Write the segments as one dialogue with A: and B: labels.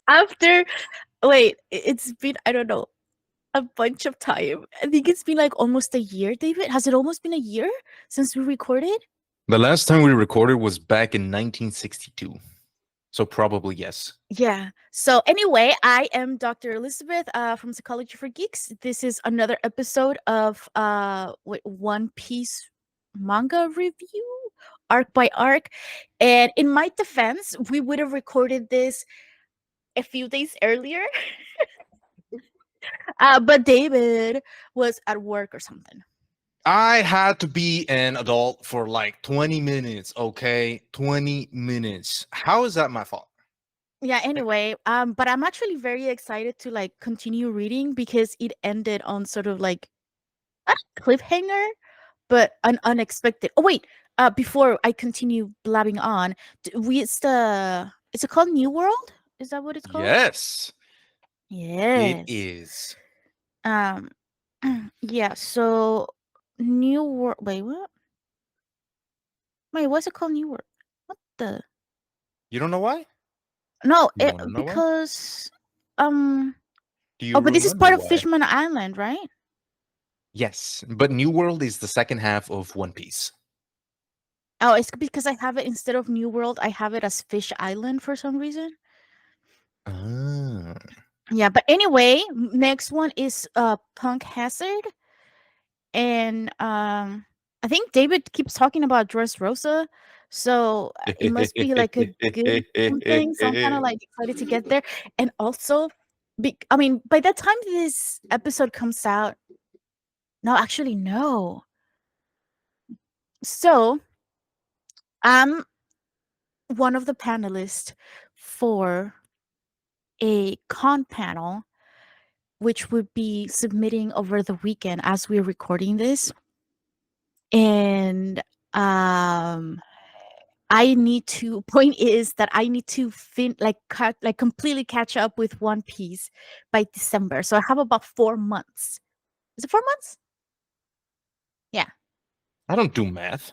A: After, wait, it's been, I don't know, a bunch of time. I think it's been like almost a year, David. Has it almost been a year since we recorded?
B: The last time we recorded was back in 1962. So probably yes.
A: Yeah. So anyway, I am Dr. Elizabeth from Psychology for Geeks. This is another episode of One Piece manga review, arc by arc. And in my defense, we would have recorded this a few days earlier, but David was at work or something.
B: I had to be an adult for like 20 minutes, okay? 20 minutes. How is that my fault?
A: Yeah, anyway, but I'm actually very excited to like continue reading because it ended on sort of like a cliffhanger, but an unexpected. Oh wait, before I continue blabbing on, is it called New World? Is that what it's called?
B: Yes, it
A: Yes.
B: is.
A: Um, yeah. So New World. Wait, what? Wait, what's it called? New World? What the?
B: You don't know why?
A: No,
B: You want to know why?
A: because um.
B: Do you
A: Oh, but this is
B: remember
A: part of
B: why?
A: Fishman Island, right?
B: Yes, but New World is the second half of One Piece.
A: Oh, it's because I have it instead of New World, I have it as Fish Island for some reason.
B: Ah.
A: Yeah, but anyway, next one is Punk Hazard, and I think David keeps talking about Dressrosa, so it must be like a good something. So I'm kind of like excited to get there, and also, I mean, by the time this episode comes out, no, actually, no. So I'm one of the panelists for a con panel, which would be submitting over the weekend as we're recording this. And I need to point is that I need to completely catch up with One Piece by December. So I have about 4 months. Is it 4 months? Yeah.
B: I don't do math.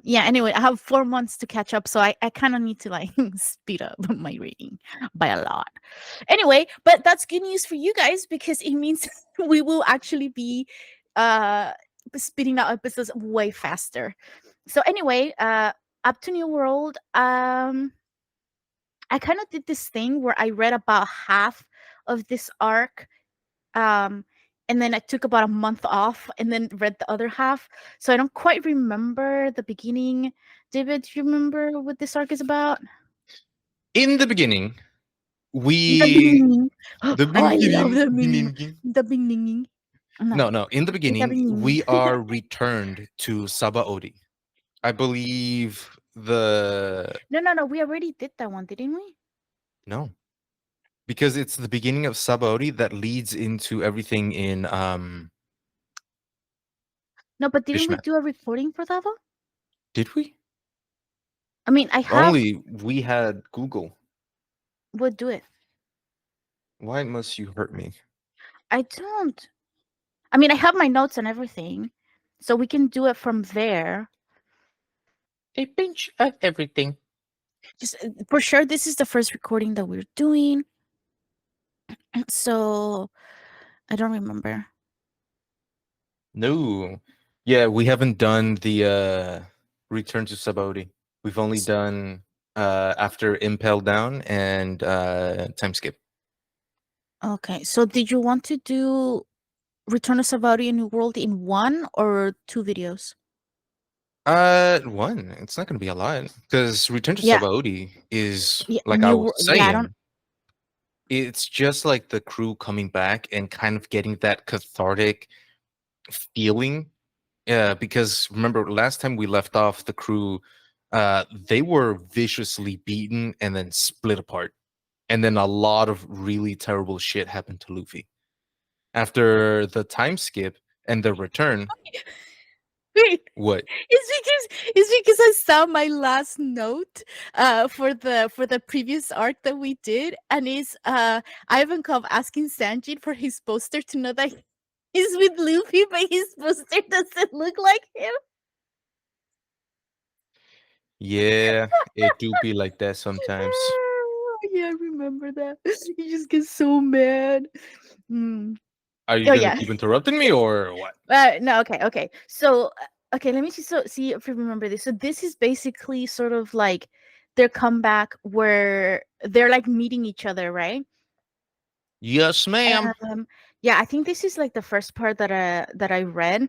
A: Yeah, anyway, I have 4 months to catch up, so I kind of need to like speed up my reading by a lot. Anyway, but that's good news for you guys because it means we will actually be uh speeding out episodes way faster. So anyway, up to New World, I kind of did this thing where I read about half of this arc, um and then I took about a month off and then read the other half. So I don't quite remember the beginning. David, do you remember what this arc is about?
B: In the beginning,
A: The
B: we
A: beginning. Oh,
B: the
A: I love
B: beginning,
A: the beginning.
B: beginning.
A: The beginning. No,
B: No. In the
A: the
B: beginning,
A: beginning.
B: we are returned to Sabaody. I believe the
A: No, no, no. We already did that one, didn't we?
B: no, because it's the beginning of Sabaody that leads into everything in
A: No, but didn't we
B: Fishman.
A: do a recording for that one?
B: Did we?
A: I mean, I have.
B: Only we had Google.
A: We'll do it.
B: Why must you hurt me?
A: I don't. I mean, I have my notes and everything, so we can do it from there.
B: A pinch of everything.
A: Just for sure, this is the first recording that we're doing, so I don't remember.
B: No. Yeah, we haven't done the Return to Sabaody. We've only done after Impel Down and Time Skip.
A: Okay, so did you want to do Return of Savari and New World in one or two videos?
B: One. It's not gonna be a lot because Return to
A: Yeah,
B: Sabaody is
A: yeah,
B: like I was
A: Yeah, I don't.
B: saying. It's just like the crew coming back and kind of getting that cathartic feeling. Yeah, because remember last time we left off, the crew, they were viciously beaten and then split apart, and then a lot of really terrible shit happened to Luffy after the time skip and the return.
A: Wait,
B: What?
A: it's because I saw my last note for the previous arc that we did, and it's Ivankov asking Sanjit for his poster to know that he's with Luffy, but his poster doesn't look like him.
B: Yeah, it do be like that sometimes.
A: Yeah, I remember that. He just gets so mad. Mm.
B: Are you
A: Oh
B: gonna
A: yeah.
B: keep interrupting me or what?
A: No, okay, okay. So, okay, let me see if you remember this. So this is basically sort of like their comeback where they're like meeting each other, right?
B: Yes, ma'am.
A: Um, yeah, I think this is like the first part that I read.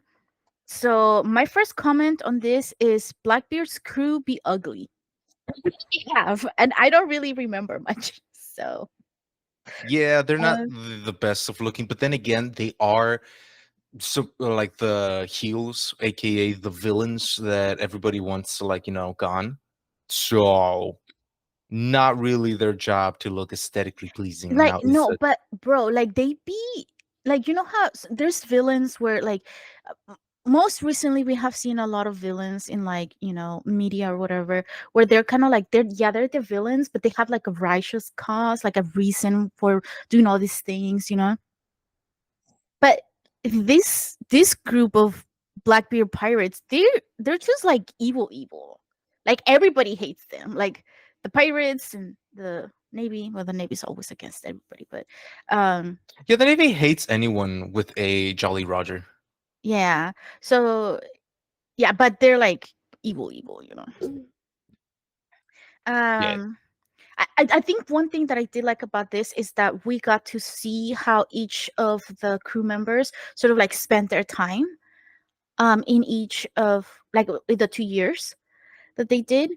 A: So my first comment on this is Blackbeard's crew be ugly. Have, and I don't really remember much. So,
B: Yeah, they're not
A: uh,
B: the best of looking, but then again, they are so like the heels, aka the villains that everybody wants to gone. So not really their job to look aesthetically pleasing
A: like
B: now, is
A: no,
B: it?
A: but bro, like they be like, you know how there's villains where like most recently we have seen a lot of villains in like, media or whatever, where they're kind of like they're the villains, but they have like a righteous cause, like a reason for doing all these things, but this group of Blackbeard pirates, they're just like evil. Like everybody hates them. Like the pirates and the navy. Well, the navy's always against everybody, but um,
B: Yeah, the Navy hates anyone with a Jolly Roger.
A: yeah. So yeah, but they're like evil.
B: Yeah.
A: Um, I think one thing that I did like about this is that we got to see how each of the crew members sort of like spent their time in each of like the 2 years that they did.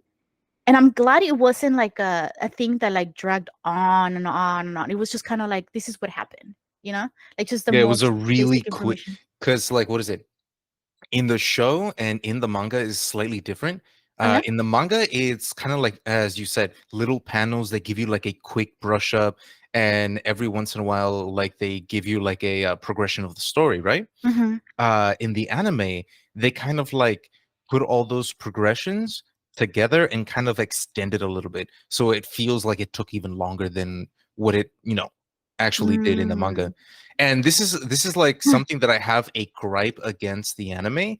A: And I'm glad it wasn't like a thing that like dragged on and on and on. It was just kind of like this is what happened, you know? Like just the
B: Yeah, it was a
A: most
B: really
A: basic
B: quick
A: information.
B: because like what is it? In the show and in the manga is slightly different.
A: Oh yeah?
B: In the manga, it's kind of like, as you said, little panels that give you like a quick brush up, and every once in a while, like they give you like a progression of the story, right?
A: Mm-hmm.
B: In the anime, they kind of like put all those progressions together and kind of extend it a little bit, so it feels like it took even longer than what it actually did in the manga.
A: Mm.
B: And this is like something that I have a gripe against the anime,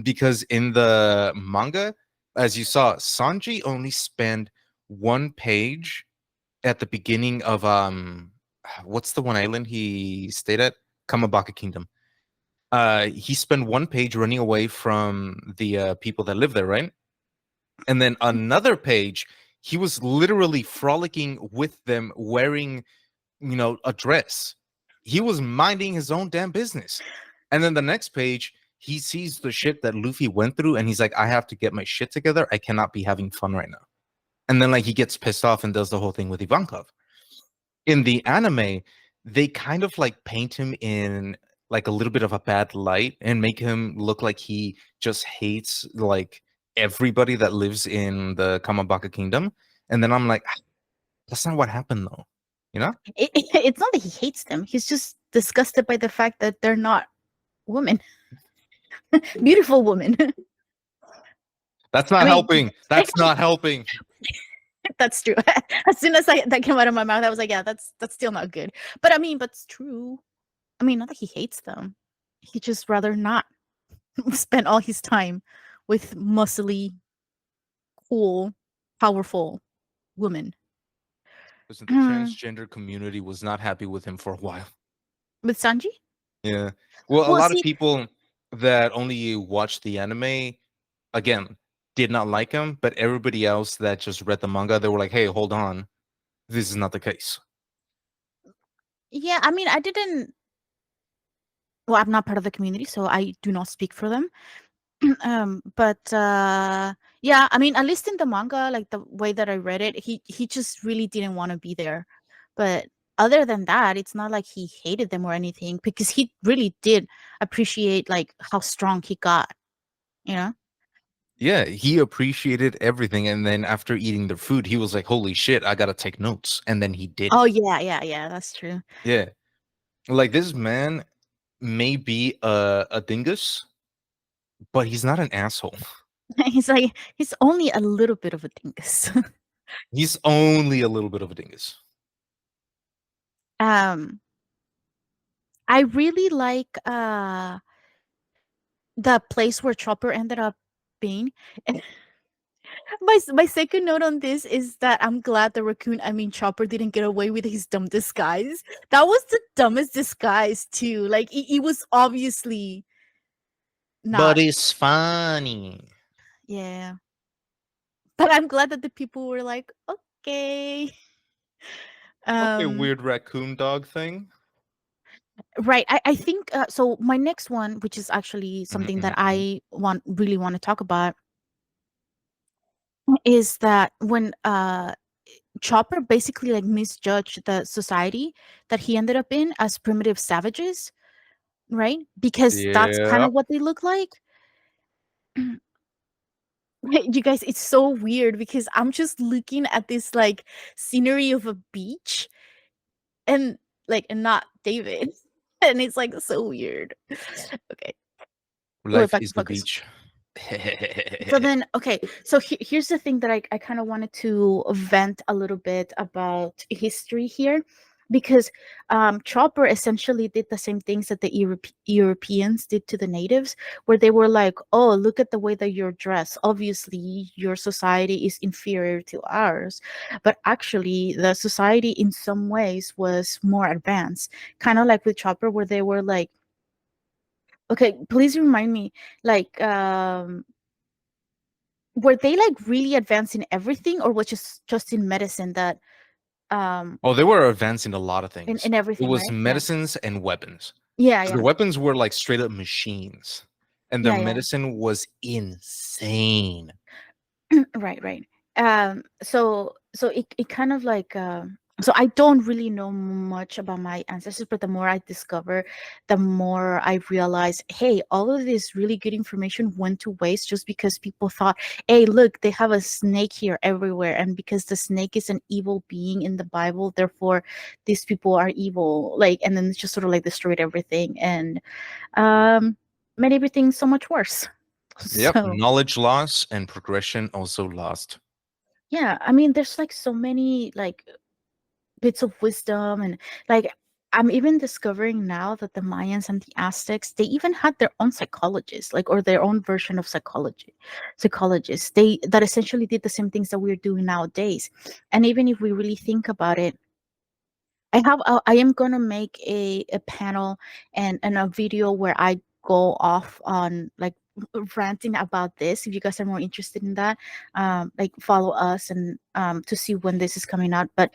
B: because in the manga, as you saw, Sanji only spent one page at the beginning of what's the one island he stayed at? Kamabaka Kingdom. He spent one page running away from the people that live there, right? And then another page, he was literally frolicking with them, wearing a dress. He was minding his own damn business. And then the next page, he sees the shit that Luffy went through, and he's like, I have to get my shit together. I cannot be having fun right now. And then like he gets pissed off and does the whole thing with Ivankov. In the anime, they kind of like paint him in like a little bit of a bad light and make him look like he just hates like everybody that lives in the Kamabaka kingdom. And then I'm like, "Ah, that's not what happened though. You know?
A: It's not that he hates them. He's just disgusted by the fact that they're not women, beautiful women.
B: That's
A: I
B: not
A: mean,
B: helping. That's not helping.
A: that's true. As soon as that came out of my mouth, I was like, yeah, that's still not good. But I mean, but it's true. I mean, not that he hates them. He just rather not spend all his time with muscly, cool, powerful women.
B: Listen, the transgender community was not happy with him for a while.
A: With Sanji?
B: Yeah. Well, a
A: Well,
B: lot of
A: see,
B: people that only watched the anime, again, did not like him, but everybody else that just read the manga, they were like, hey, hold on. This is not the case.
A: yeah, I mean, I didn't. Well, I'm not part of the community, so I do not speak for them. But yeah, I mean, at least in the manga, like the way that I read it, he just really didn't want to be there. But other than that, it's not like he hated them or anything because he really did appreciate like how strong he got, you know?
B: Yeah, he appreciated everything. And then after eating their food, he was like, holy shit, I got to take notes. And then he did.
A: Oh yeah, that's true.
B: Yeah. Like this man may be a dingus, but he's not an asshole.
A: He's only a little bit of a dingus.
B: He's only a little bit of a dingus.
A: um, I really like the place where Chopper ended up being. My second note on this is that I'm glad the raccoon, I mean Chopper, didn't get away with his dumb disguise. That was the dumbest disguise too. Like it was obviously
B: But
A: not.
B: it's funny.
A: Yeah. But I'm glad that the people were like, okay.
B: Okay,
A: Um
B: weird raccoon dog thing.
A: right. I think so my next one, which is actually
B: Mhm,
A: something that
B: mhm, mhm.
A: I want to talk about, is that when Chopper basically like misjudged the society that he ended up in as primitive savages, right? Because that's kind
B: Yeah.
A: of what they look like. You guys, it's so weird because I'm just looking at this like scenery of a beach and and not David. And it's like so weird. Okay, we're
B: Life
A: back to
B: is the
A: focus.
B: beach.
A: So then, okay, so here's the thing that I kind of wanted to vent a little bit about history here, because Chopper essentially did the same things that the Europeans did to the natives, where they were like, oh, look at the way that you're dressed. Obviously, your society is inferior to ours. But actually, the society in some ways was more advanced, kind of like with Chopper, where they were like, okay, please remind me, like, were they like really advanced in everything, or was just in medicine that um
B: Oh, they were advancing a lot of things.
A: in
B: It
A: everything,
B: was
A: right? Yeah.
B: medicines and weapons.
A: Yeah,
B: 'Cause the
A: yeah.
B: weapons were like straight up machines, and their
A: Yeah, yeah.
B: medicine was insane.
A: Right, right. So it kind of like so I don't really know much about my ancestors, but the more I discover, the more I realize, hey, all of this really good information went to waste just because people thought, hey, look, they have a snake here everywhere, and because the snake is an evil being in the Bible, therefore these people are evil. Like, and then it's just sort of like destroyed everything and made everything so much worse.
B: Yep,
A: So
B: knowledge loss and progression also lost.
A: yeah, I mean, there's like so many like bits of wisdom, and like I'm even discovering now that the Mayans and the Aztecs, they even had their own psychologists, like, or their own version of psychologists. They that essentially did the same things that we're doing nowadays. And even if we really think about it, I am gonna make a panel and a video where I go off on like ranting about this. If you guys are more interested in that, like follow us and to see when this is coming out. But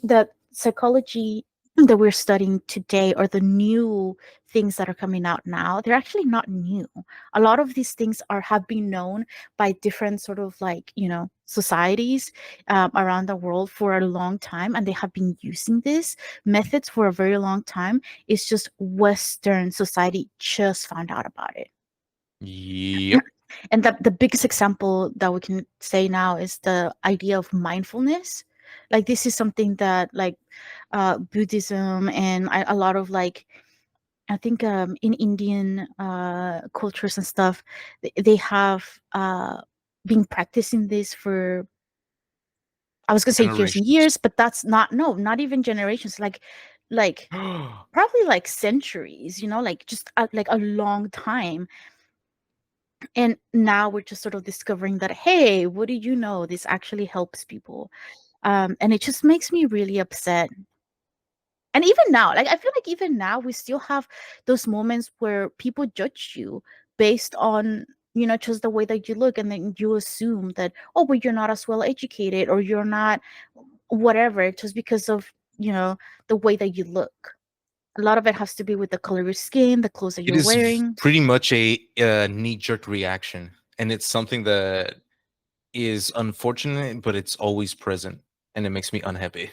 A: the psychology that we're studying today, or the new things that are coming out now, they're actually not new. A lot of these things are have been known by different sort of like, societies around the world for a long time, and they have been using these methods for a very long time. It's just Western society just found out about it.
B: Yep.
A: And the biggest example that we can say now is the idea of mindfulness. Like, this is something that like Buddhism and a lot of like, I think in Indian cultures and stuff, they have been practicing this for, I was gonna say years and
B: Generations.
A: years, but that's not, no, not even generations, like probably like centuries, like just like a long time. And now we're just sort of discovering that, hey, what do you know, this actually helps people. And it just makes me really upset. And even now, like, I feel like even now we still have those moments where people judge you based on, just the way that you look, and then you assume that, oh, well, you're not as well educated, or you're not whatever, just because of, the way that you look. A lot of it has to be with the color of your skin, the clothes that
B: It
A: you're
B: is
A: wearing.
B: pretty much a knee-jerk reaction, and it's something that is unfortunate, but it's always present, and it makes me unhappy.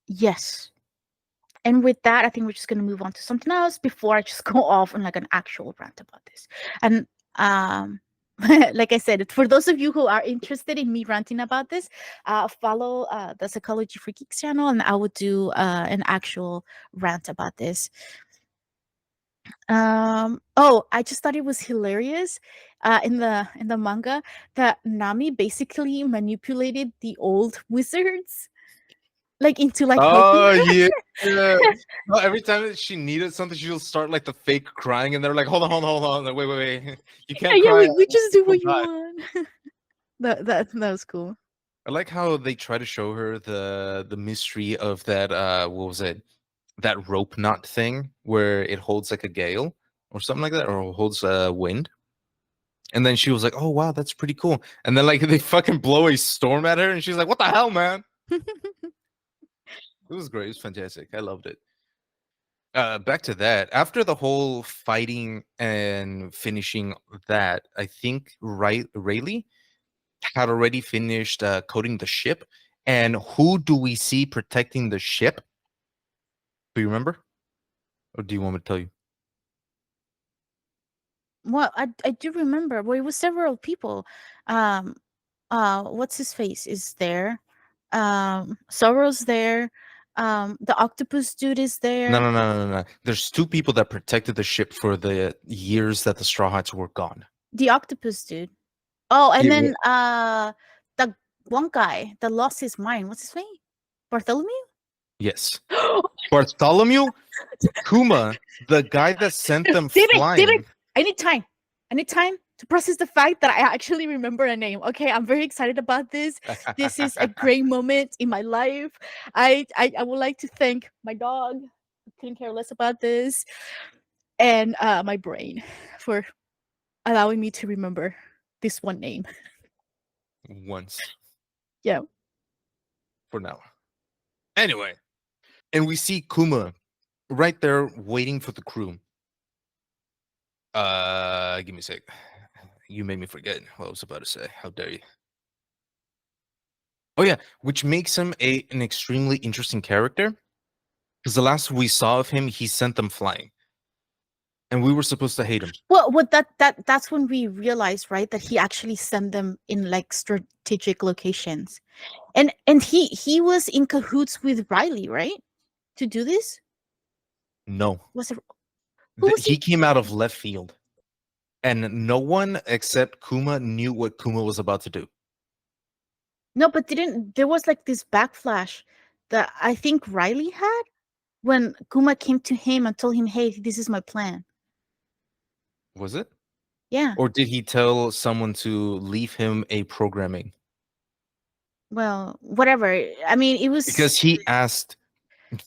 A: Yes. And with that, I think we're just going to move on to something else before I just go off on like an actual rant about this. And um, like I said, for those of you who are interested in me ranting about this, follow the Psychology for Geeks channel, and I will do an actual rant about this. Oh, I just thought it was hilarious in the manga that Nami basically manipulated the old wizards like into like helping
B: Oh
A: her.
B: yeah. Yeah. No, every time that she needed something, she'll start like the fake crying, and they're like, "Hold on, hold on, hold on, wait, wait, wait, you can't
A: Yeah,
B: cry.
A: we just do
B: We'll
A: what you
B: die."
A: want. That was cool.
B: I like how they try to show her the mystery of that what was it? That rope knot thing where it holds like a gale or something like that, or holds wind. And then she was like, "Oh wow, that's pretty cool." And then like they fucking blow a storm at her, and she's like, "What the hell, man?" It was great. It was fantastic. I loved it. Back to that. After the whole fighting and finishing that, I think Rayleigh had already finished coating the ship. And who do we see protecting the ship? Do you remember? Or do you want me to tell you?
A: Well, I do remember. Well, it was several people. Um, what's his face is there. Sorrow's there. The octopus dude is
B: No,
A: there.
B: no, no, no, no, no. There's two people that protected the ship for the years that the Straw Hats were gone.
A: The octopus dude. Oh, and
B: Yeah,
A: then the one guy that lost his mind. What's his name? Bartholomew?
B: yes. Bartholomew, Kuma, the guy that sent them
A: David,
B: flying.
A: I need time. I need time to process the fact that I actually remember a name. Okay, I'm very excited about this. This is a great moment in my life. I would like to thank my dog, who couldn't care less about this, and my brain for allowing me to remember this one name.
B: Once
A: Yeah.
B: for now. Anyway, and we see Kuma right there waiting for the crew. Give me a sec. You made me forget what I was about to say. How dare you? Oh yeah, which makes him an extremely interesting character. Because the last we saw of him, he sent them flying, and we were supposed to hate him.
A: Well, what that's when we realized, right, that he actually sent them in like strategic locations, and he was in cahoots with Riley, right, to do this.
B: No,
A: Was it who was he?
B: he came out of left field, and no one except Kuma knew what Kuma was about to do.
A: No, but didn't there was like this backflash that I think Riley had when Kuma came to him and told him, "Hey, this is my plan."
B: Was it?
A: Yeah.
B: Or did he tell someone to leave him a programming?
A: Well, whatever. I mean, it was
B: Because he asked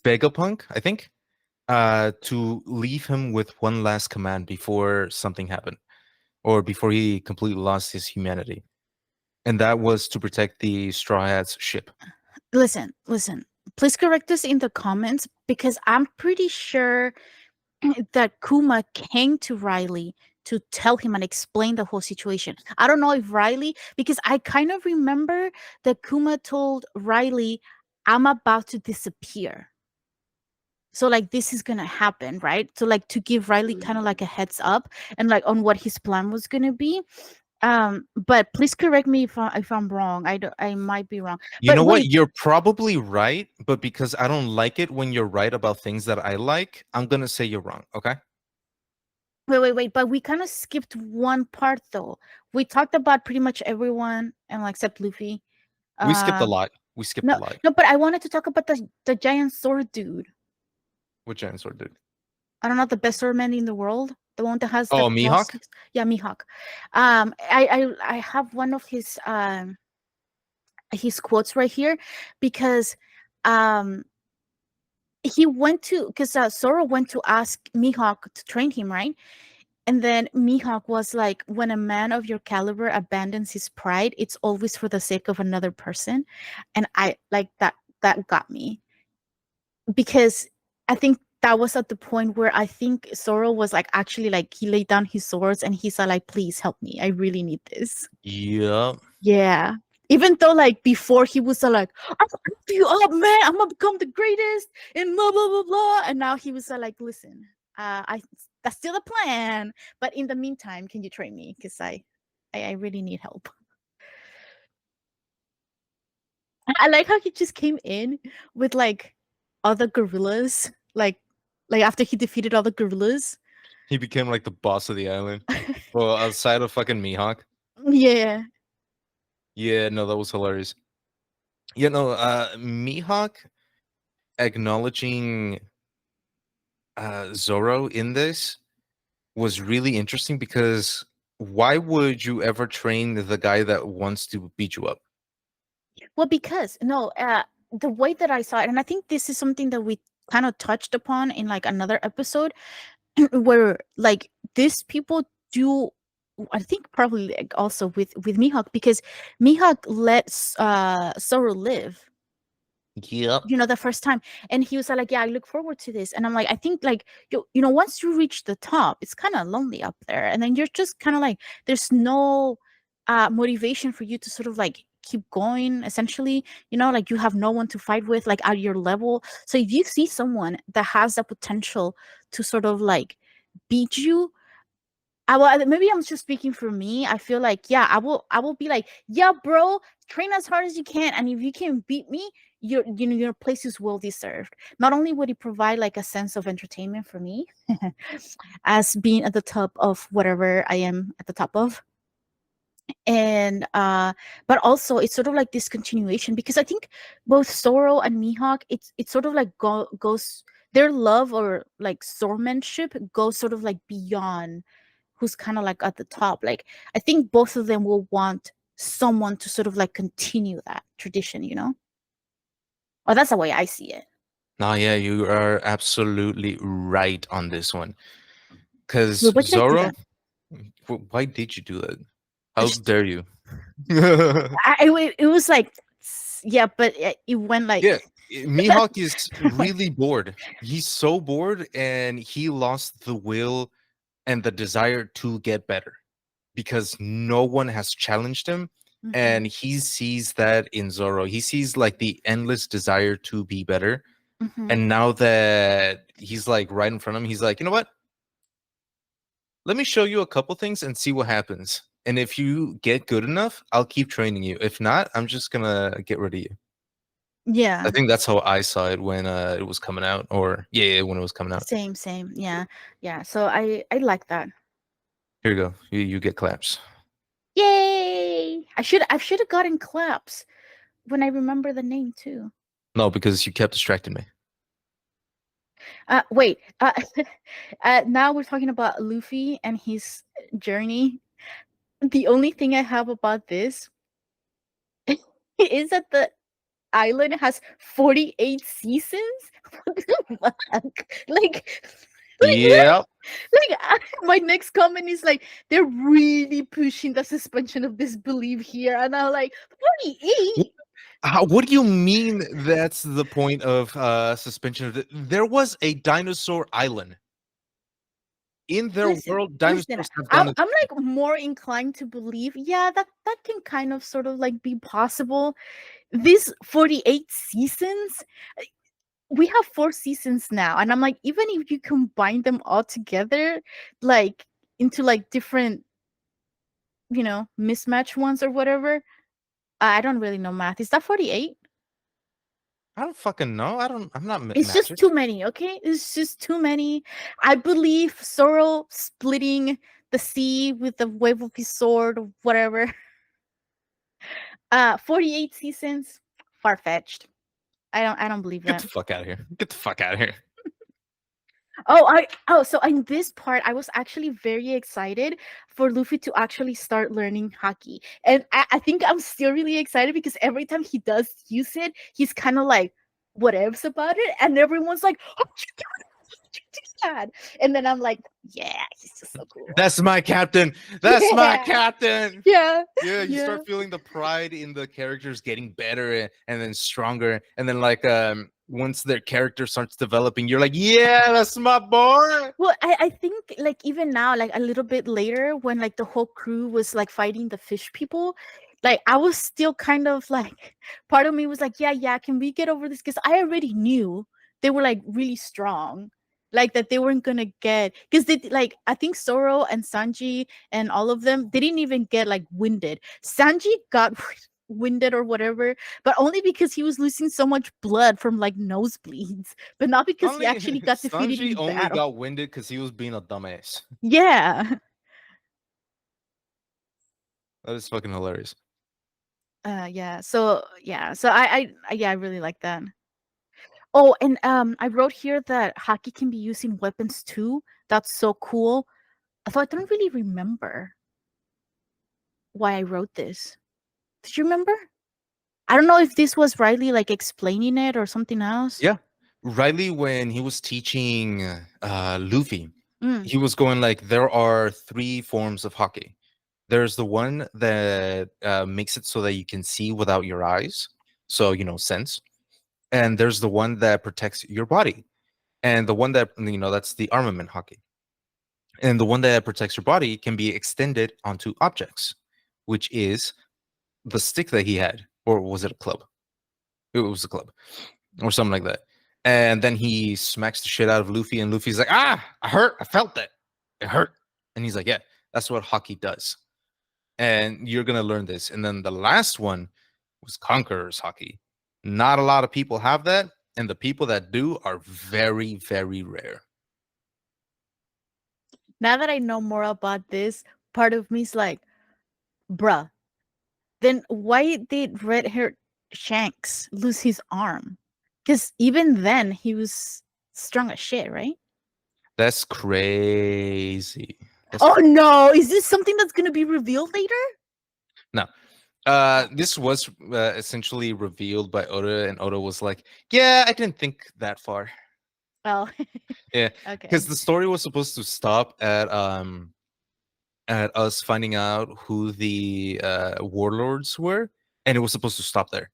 B: Vegapunk, I think, to leave him with one last command before something happened, or before he completely lost his humanity. And that was to protect the Straw Hats ship.
A: listen. Please correct us in the comments because I'm pretty sure that Kuma came to Riley to tell him and explain the whole situation. I don't know if Riley, because I kind of remember that Kuma told Riley, "I'm about to disappear." So like this is gonna happen, right? So like to give Riley kind of like a heads up and like on what his plan was gonna be. But please correct me if I'm wrong. I might be wrong.
B: You
A: But
B: know what?
A: wait,
B: You're probably right, but because I don't like it when you're right about things that I like, I'm gonna say you're wrong. Okay?
A: wait. But we kind of skipped one part though. We talked about pretty much everyone and like except Luffy.
B: We skipped a
A: Um,
B: lot. We skipped a
A: no,
B: lot.
A: no, but I wanted to talk about the giant sword dude.
B: Which answer did?
A: I don't know, the best sword man in the world, the one that has the
B: Oh,
A: claws.
B: Mihawk.
A: Yeah, Mihawk. I have one of his quotes right here because um he went to because Zoro went to ask Mihawk to train him, right? And then Mihawk was like, when a man of your caliber abandons his pride, it's always for the sake of another person. And I like that got me because I think that was at the point where I think Zoro was like actually like he laid down his swords and he said like, please help me. I really need this.
B: Yeah.
A: Yeah. Even though like before he was like, I'm gonna beat you up, man. I'm gonna become the greatest and blah blah blah blah. And now he was like, listen, I that's still the plan. But in the meantime, can you train me? Because I really need help. I like how he just came in with like other gorillas, like after he defeated all the gorillas.
B: He became like the boss of the island. Well, outside of fucking Mihawk.
A: Yeah.
B: Yeah, no, that was hilarious. You know, Mihawk acknowledging Zoro in this was really interesting because Why would you ever train the guy that wants to beat you up?
A: Well, because no, the way that I saw it, and I think this is something that we kind of touched upon in like another episode, where like these people do. I think probably like also with Mihawk, because Mihawk lets Zoro live,
B: Yep.
A: the first time, and he was like, yeah, I look forward to this. And I'm like, I think like once you reach the top, it's kind of lonely up there, and then you're just kind of like, there's no motivation for you to sort of like keep going, essentially. Like, you have no one to fight with, like, at your level. So if you see someone that has the potential to sort of like beat you, maybe I'm just speaking for me. I feel like, yeah, I will be like, yeah, bro, train as hard as you can, and if you can beat me, your place is well deserved. Not only would it provide like a sense of entertainment for me, as being at the top of whatever I am at the top of, and but also it's sort of like this continuation, because I think both Zoro and Mihawk, it's sort of like goes, their love or like swordmanship goes sort of like beyond who's kind of like at the top. Like, I think both of them will want someone to sort of like continue that tradition. Or that's the way I see it.
B: No, yeah, you are absolutely right on this one. Because
A: Wait, why did I do
B: Zoro,
A: that?
B: why did you do that?
A: I
B: How
A: just
B: dare you?
A: it was like, yeah, but it went like
B: Yeah, Mihawk is really bored. He's so bored, and he lost the will and the desire to get better because no one has challenged him.
A: Mhm,
B: And he sees that in Zoro. He sees like the endless desire to be better.
A: mhm.
B: And now that he's like right in front of him, he's like, you know what? Let me show you a couple things and see what happens. And if you get good enough, I'll keep training you. If not, I'm just gonna get rid of you. I
A: Yeah,
B: think that's how I saw it when it was coming out, or yeah, when it was coming out.
A: same. Yeah, yeah. So I like that.
B: Here you go. You get claps.
A: Yay! I should have gotten claps when I remember the name too.
B: No, because you kept distracting me.
A: Wait. Now we're talking about Luffy and his journey. The only thing I have about this is that the island has 48 seasons. What the fuck? Like what?
B: Yep.
A: My next comment is like, they're really pushing the suspension of disbelief here, and I'm like, 48.
B: What do you mean that's the point of suspension of there was a dinosaur island. In their
A: Listen,
B: world,
A: listen.
B: dinosaurs have
A: I'm
B: gone
A: I'm
B: extinct.
A: like more inclined to believe, yeah, that can kind of sort of like be possible. These 48 seasons, we have 4 seasons now, and I'm like, even if you combine them all together, like into like different, mismatch ones or whatever. I don't really know math. Is that 48?
B: I don't fucking know. I'm not
A: It's just
B: magic.
A: too many, okay? It's just too many. I believe Zoro splitting the sea with the wave of his sword or whatever. 48 seasons, far fetched. I don't believe
B: Get
A: that.
B: the fuck out of here. Get the fuck out of here.
A: So in this part, I was actually very excited for Luffy to actually start learning hockey. And I think I'm still really excited because every time he does use it, he's kind of like whatevs about it. And everyone's like, how'd you do it? How'd you do that? And then I'm like, yeah, he's just so cool.
B: That's my captain. That's my
A: Yeah,
B: captain.
A: yeah,
B: Yeah, you
A: yeah.
B: start feeling the pride in the characters getting better and then stronger. And then like once their character starts developing, you're like, yeah, that's my boy.
A: Well, I think like even now, like a little bit later, when like the whole crew was like fighting the fish people, like I was still kind of like, part of me was like, yeah, can we get over this? Because I already knew they were like really strong, like that they weren't gonna get, because they like, I think Zoro and Sanji and all of them, they didn't even get like winded. Sanji got winded or whatever, but only because he was losing so much blood from like nosebleeds, but not because he
B: Only
A: actually got defeated
B: Sanji
A: in
B: only
A: battle.
B: got winded because he was being a dumbass.
A: Yeah.
B: That is fucking hilarious.
A: Yeah. So yeah, I really like that. Oh, and I wrote here that hockey can be used in weapons too. That's so cool. Although I don't really remember. why I wrote this. Did you remember? I don't know if this was Riley like explaining it or something else.
B: Yeah. Riley, when he was teaching Luffy,
A: Mm,
B: he was going like, there are three forms of hockey. There's the one that makes it so that you can see without your eyes. So, sense. And there's the one that protects your body. And the one that, that's the armament hockey. And the one that protects your body can be extended onto objects, which is the stick that he had. Or was it a club? It was a club or something like that. And then he smacks the shit out of Luffy, and Luffy's like, I hurt. I felt that. It hurt. And he's like, yeah, that's what hockey does. And you're going to learn this. And then the last one was Conqueror's hockey. Not a lot of people have that. And the people that do are very, very rare.
A: now that I know more about this, part of me is like, bruh, then why did red haired Shanks lose his arm? Because even then he was strong as shit, right?
B: That's crazy.
A: Oh no, is this something that's gonna be revealed later?
B: No. This was essentially revealed by Oda, and Oda was like, yeah, I didn't think that far.
A: Oh,
B: Yeah, because
A: okay.
B: the story was supposed to stop at us finding out who the warlords were, and it was supposed to stop there.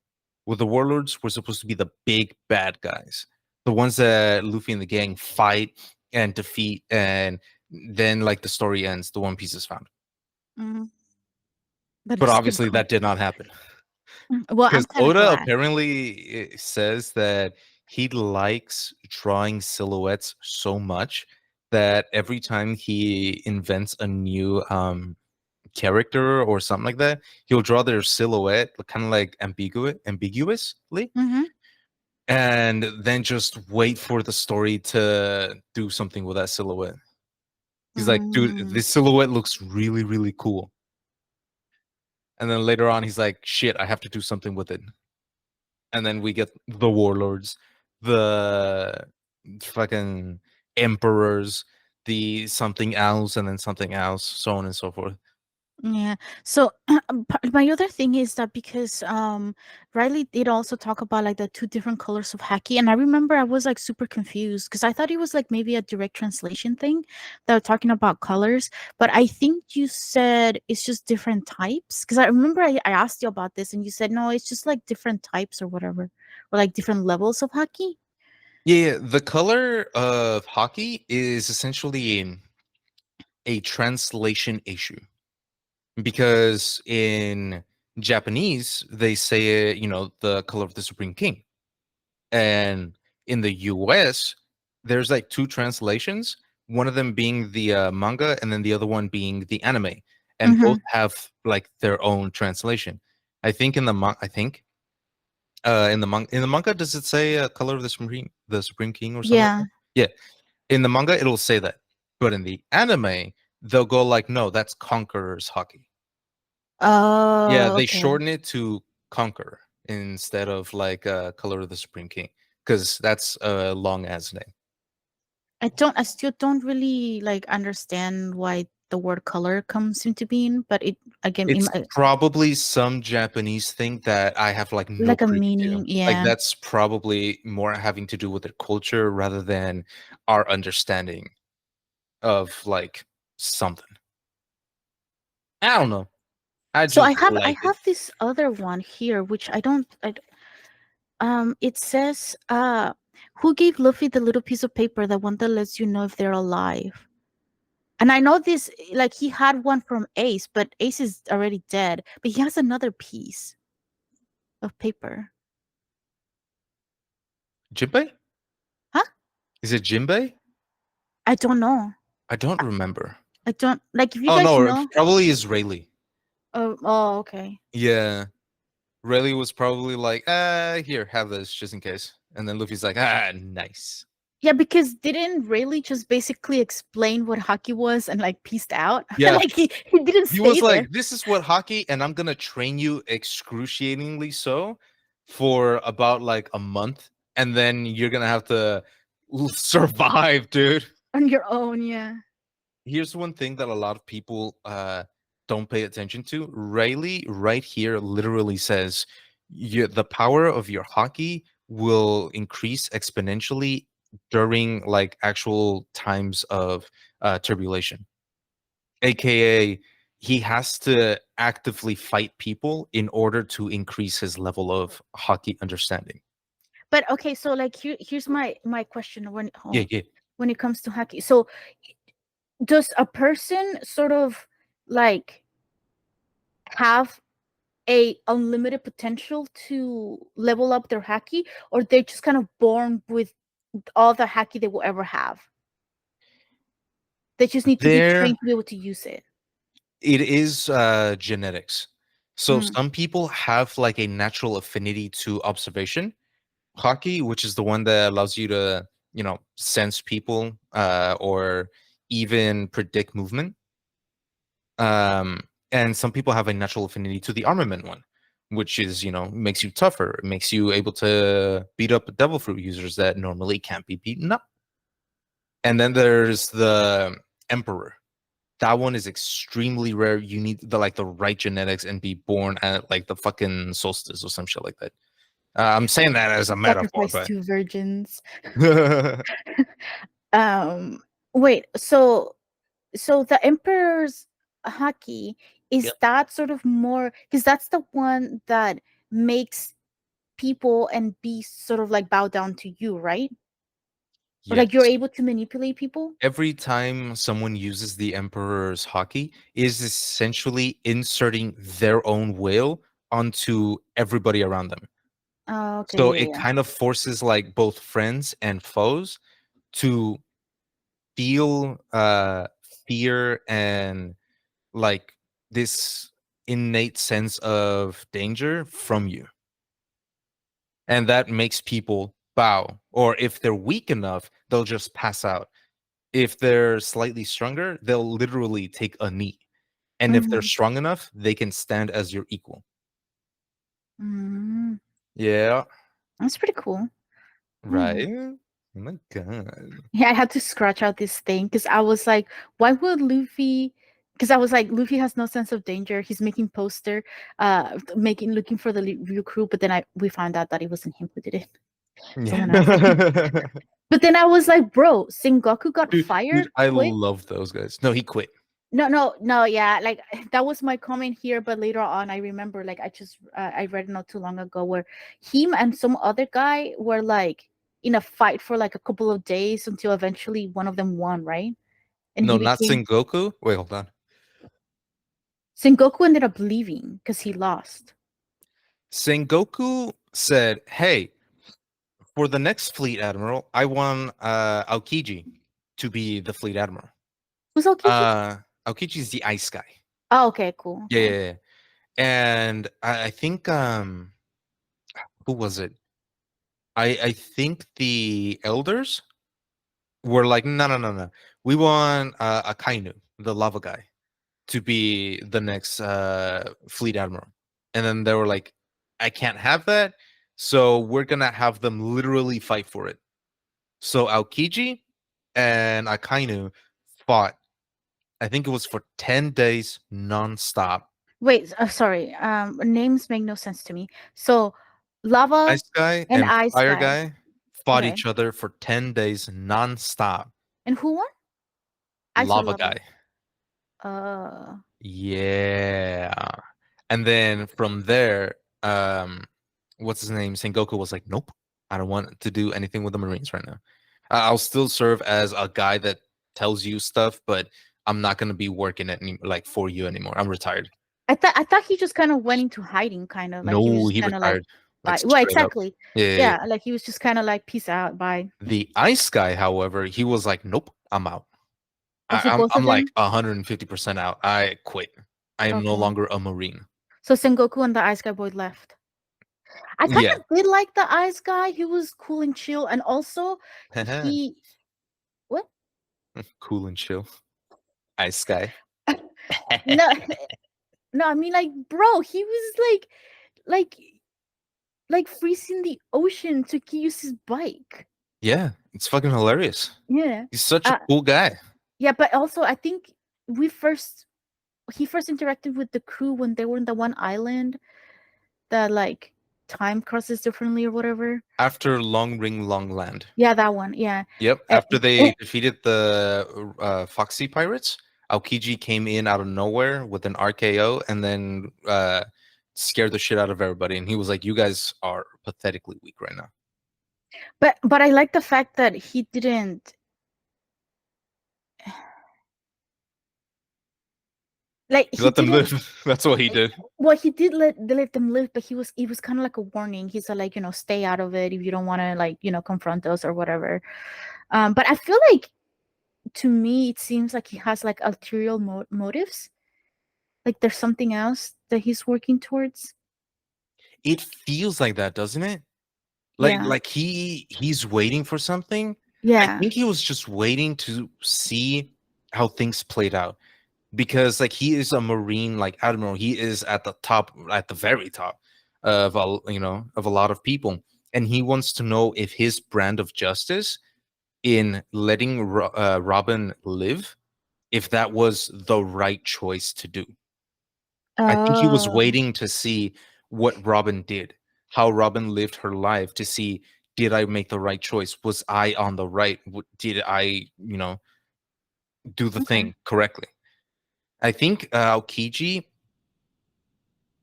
B: Well, the warlords were supposed to be the big bad guys, the ones that Luffy and the gang fight and defeat, and then like the story ends, the One Piece is found.
A: Mm, but it
B: But
A: just kept
B: obviously,
A: going.
B: that did not happen.
A: Well, I'm
B: Because
A: kind of
B: Oda
A: glad.
B: apparently says that he likes drawing silhouettes so much that every time he invents a new character or something like that, he'll draw their silhouette kind of like ambiguously,
A: Hmm.
B: and then just wait for the story to do something with that silhouette. He's like, dude,
A: Mm,
B: this silhouette looks really, really cool. And then later on, he's like, shit, I have to do something with it. And then we get the warlords, the fucking emperors, the something else, and then something else, so on and so forth.
A: yeah. So my other thing is that because Riley did also talk about like the two different colors of haki, and I remember I was like super confused because I thought it was like maybe a direct translation thing that were talking about colors, but I think you said it's just different types because I remember I asked you about this and you said no, it's just like different types or whatever, or like different levels of haki.
B: Yeah, the color of hockey is essentially a translation issue because in Japanese they say the color of the Supreme King, and in the US there's like two translations, one of them being the manga and then the other one being the anime, and
A: Mm-hmm.
B: both have like their own translation. I think in the manga, does it say color of the Supreme King or something
A: Yeah.
B: like that? Yeah, in the manga it'll say that, but in the anime they'll go like, no, that's Conqueror's hockey. Yeah,
A: Oh,
B: they
A: okay.
B: shorten it to Conqueror instead of like color of the Supreme King, because that's a long as name.
A: I still don't really like understand why the word color comes into being, but it again
B: It's probably some Japanese thing that I have like no
A: like a
B: privy to.
A: meaning,
B: Like
A: yeah.
B: that's probably more having to do with their culture rather than our understanding of like something. I don't know. I
A: So
B: just
A: I
B: like it.
A: have this other one here which it says who gave Luffy the little piece of paper, the one that lets you know if they're alive? And I know this like he had one from Ace, but Ace is already dead, but he has another piece of paper.
B: Jinbei?
A: Huh?
B: Is it Jinbei?
A: I don't know.
B: I don't remember.
A: I don't like if you
B: Oh
A: guys
B: no,
A: know.
B: probably Israeli.
A: Oh, okay.
B: Yeah. Rayleigh was probably like, here, have this just in case. And then Luffy's like, nice.
A: Yeah, because didn't Rayleigh just basically explain what hockey was and like pieced out?
B: Yeah.
A: Like he didn't
B: He
A: stay
B: was
A: there
B: like, this is what hockey, and I'm gonna train you excruciatingly so for about like a month, and then you're gonna have to survive, dude.
A: on your own. Yeah.
B: Here's one thing that a lot of people don't pay attention to. Riley, right here, literally says the power of your hockey will increase exponentially during like actual times of turbulation, aka he has to actively fight people in order to increase his level of hockey understanding.
A: But okay, so like here's my question
B: Yeah, yeah.
A: when it comes to hockey. So does a person sort of like have a unlimited potential to level up their hockey, or they're just kind of born with all the hockey they will ever have? They just need to be
B: There
A: trained to be able to use it.
B: it is genetics. So
A: Mm.
B: some people have like a natural affinity to observation hockey, which is the one that allows you to, sense people or even predict movement. And some people have a natural affinity to the armament one, which is, makes you tougher, it makes you able to beat up devil fruit users that normally can't be beaten up. And then there's the emperor. That one is extremely rare. You need the right genetics and be born at like the fucking solstice or some shit like that. I'm saying that as a metaphor,
A: Sacrifice
B: but
A: two virgins. Um, wait, so the Emperor's hockey, is
B: Yep.
A: that sort of more, because that's the one that makes people and beasts sort of like bow down to you, right? Or like you're
B: Yes.
A: able to manipulate people?
B: Every time someone uses the Emperor's hockey is essentially inserting their own will onto everybody around them.
A: Oh,
B: So
A: okay, yeah,
B: it
A: yeah.
B: kind of forces like both friends and foes to feel fear and like this innate sense of danger from you. And that makes people bow. Or if they're weak enough, they'll just pass out. If they're slightly stronger, they'll literally take a knee. And if they're
A: Mm-hmm.
B: strong enough, they can stand as your equal.
A: Mm,
B: Yeah,
A: that's pretty cool.
B: right?
A: Mm.
B: Oh my god.
A: Yeah, I had to scratch out this thing because I was like, why would Luffy? Because I was like, Luffy has no sense of danger. He's making poster, making looking for the real crew. But then we found out that it wasn't him who did it. Someone else.
B: Yeah.
A: But then I was like, bro, Sengoku got
B: Dude,
A: fired,
B: I
A: quit.
B: love those guys. No, he quit.
A: No, no, no. Yeah, like that was my comment here. But later on, I remember, like, I read it not too long ago where him and some other guy were like in a fight for like a couple of days until eventually one of them won, right? And
B: No,
A: he
B: not
A: became
B: Sengoku. Wait, hold on.
A: Sengoku ended up leaving because he lost.
B: Sengoku said, "Hey, for the next fleet admiral, I want Aokiji to be the fleet admiral."
A: Who's Aokiji?
B: Uh Aokiji is the ice guy.
A: Oh, okay, cool.
B: Yeah,
A: Okay.
B: yeah, yeah. And I think who was it? I think the elders were like, no, no, no, no. We want Akainu, the lava guy, to be the next fleet admiral. And then they were like, I can't have that. So we're gonna have them literally fight for it. So Aokiji and Akainu fought. I think it was for 10 days nonstop.
A: Wait, sorry. Names make no sense to me. So, lava
B: Ice guy
A: and
B: and
A: ice
B: fire
A: guy.
B: guy fought
A: Okay.
B: each other for 10 days nonstop.
A: And who won? Ice or
B: Lava
A: lava?
B: guy.
A: Uh,
B: Yeah. And then from there, what's his name? Sengoku was like, nope, I don't want to do anything with the Marines right now. I'll still serve as a guy that tells you stuff, but I'm not gonna be working at like for you anymore. I'm retired.
A: I thought he just kind of went into hiding, kind of like he was
B: No,
A: just
B: he
A: kind of like,
B: retired, like
A: bye. Well,
B: straight up.
A: exactly.
B: Yeah, yeah, yeah.
A: Yeah, like he was just kind of like, peace out, bye.
B: The ice guy, however, he was like, nope, I'm out.
A: Also,
B: I'm
A: both
B: I'm
A: of
B: like
A: them.
B: 150% out. I quit. I am no
A: Okay.
B: longer a Marine.
A: So Sengoku and the ice guy boy left. I kind
B: Yeah.
A: of did like the ice guy. He was cool and chill, and also he what?
B: Cool and chill. Ice guy.
A: No, no. I mean, like, bro, he was like, like freezing the ocean to use his bike.
B: Yeah, it's fucking hilarious.
A: Yeah.
B: He's such a
A: Uh,
B: cool guy.
A: yeah, but also I think we first. he first interacted with the crew when they were in the one island that like time crosses differently or whatever.
B: After Long Ring Long Land.
A: Yeah, that one. Yeah.
B: Yep.
A: Eh,
B: After
A: eh,
B: they defeated the Foxy Pirates, Aokiji came in out of nowhere with an RKO and then scared the shit out of everybody. And he was like, "You guys are pathetically weak right now."
A: but I like the fact that he didn't like
B: He
A: he
B: let them
A: didn't.
B: live. That's what he
A: eh,
B: did.
A: Well, he did let them live, but he was kind of like a warning. He said like, stay out of it if you don't want to like, confront us or whatever. But I feel like to me it seems like he has like ulterior motives. Like there's something else that he's working towards.
B: It feels like that, doesn't it?
A: Yeah.
B: Like he's waiting for something. I
A: Yeah.
B: think he was just waiting to see how things played out because like he is a marine like admiral. He is at the top, at the very top of of a lot of people, and he wants to know if his brand of justice in letting Robin live, if that was the right choice to do. I think he was
A: Oh,
B: waiting to see what Robin did, how Robin lived her life, to see, did I make the right choice? Was I on the right? Did I, do the
A: okay.
B: thing correctly? I think Aokiji,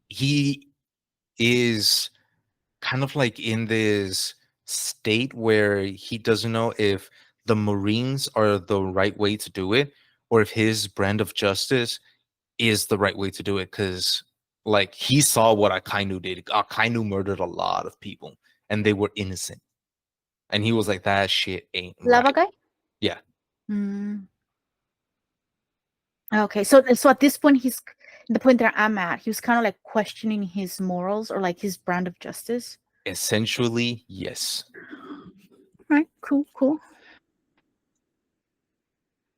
B: he is kind of like in this state where he doesn't know if the Marines are the right way to do it or if his brand of justice is the right way to do it, because like he saw what Akainu did. Akainu murdered a lot of people and they were innocent. And he was like, that shit ain't
A: Lava
B: right.
A: guy?
B: Yeah.
A: Mm. Okay. So at this point the point that I'm at, he was kind of like questioning his morals or like his brand of justice.
B: Essentially, yes.
A: All right, cool, cool.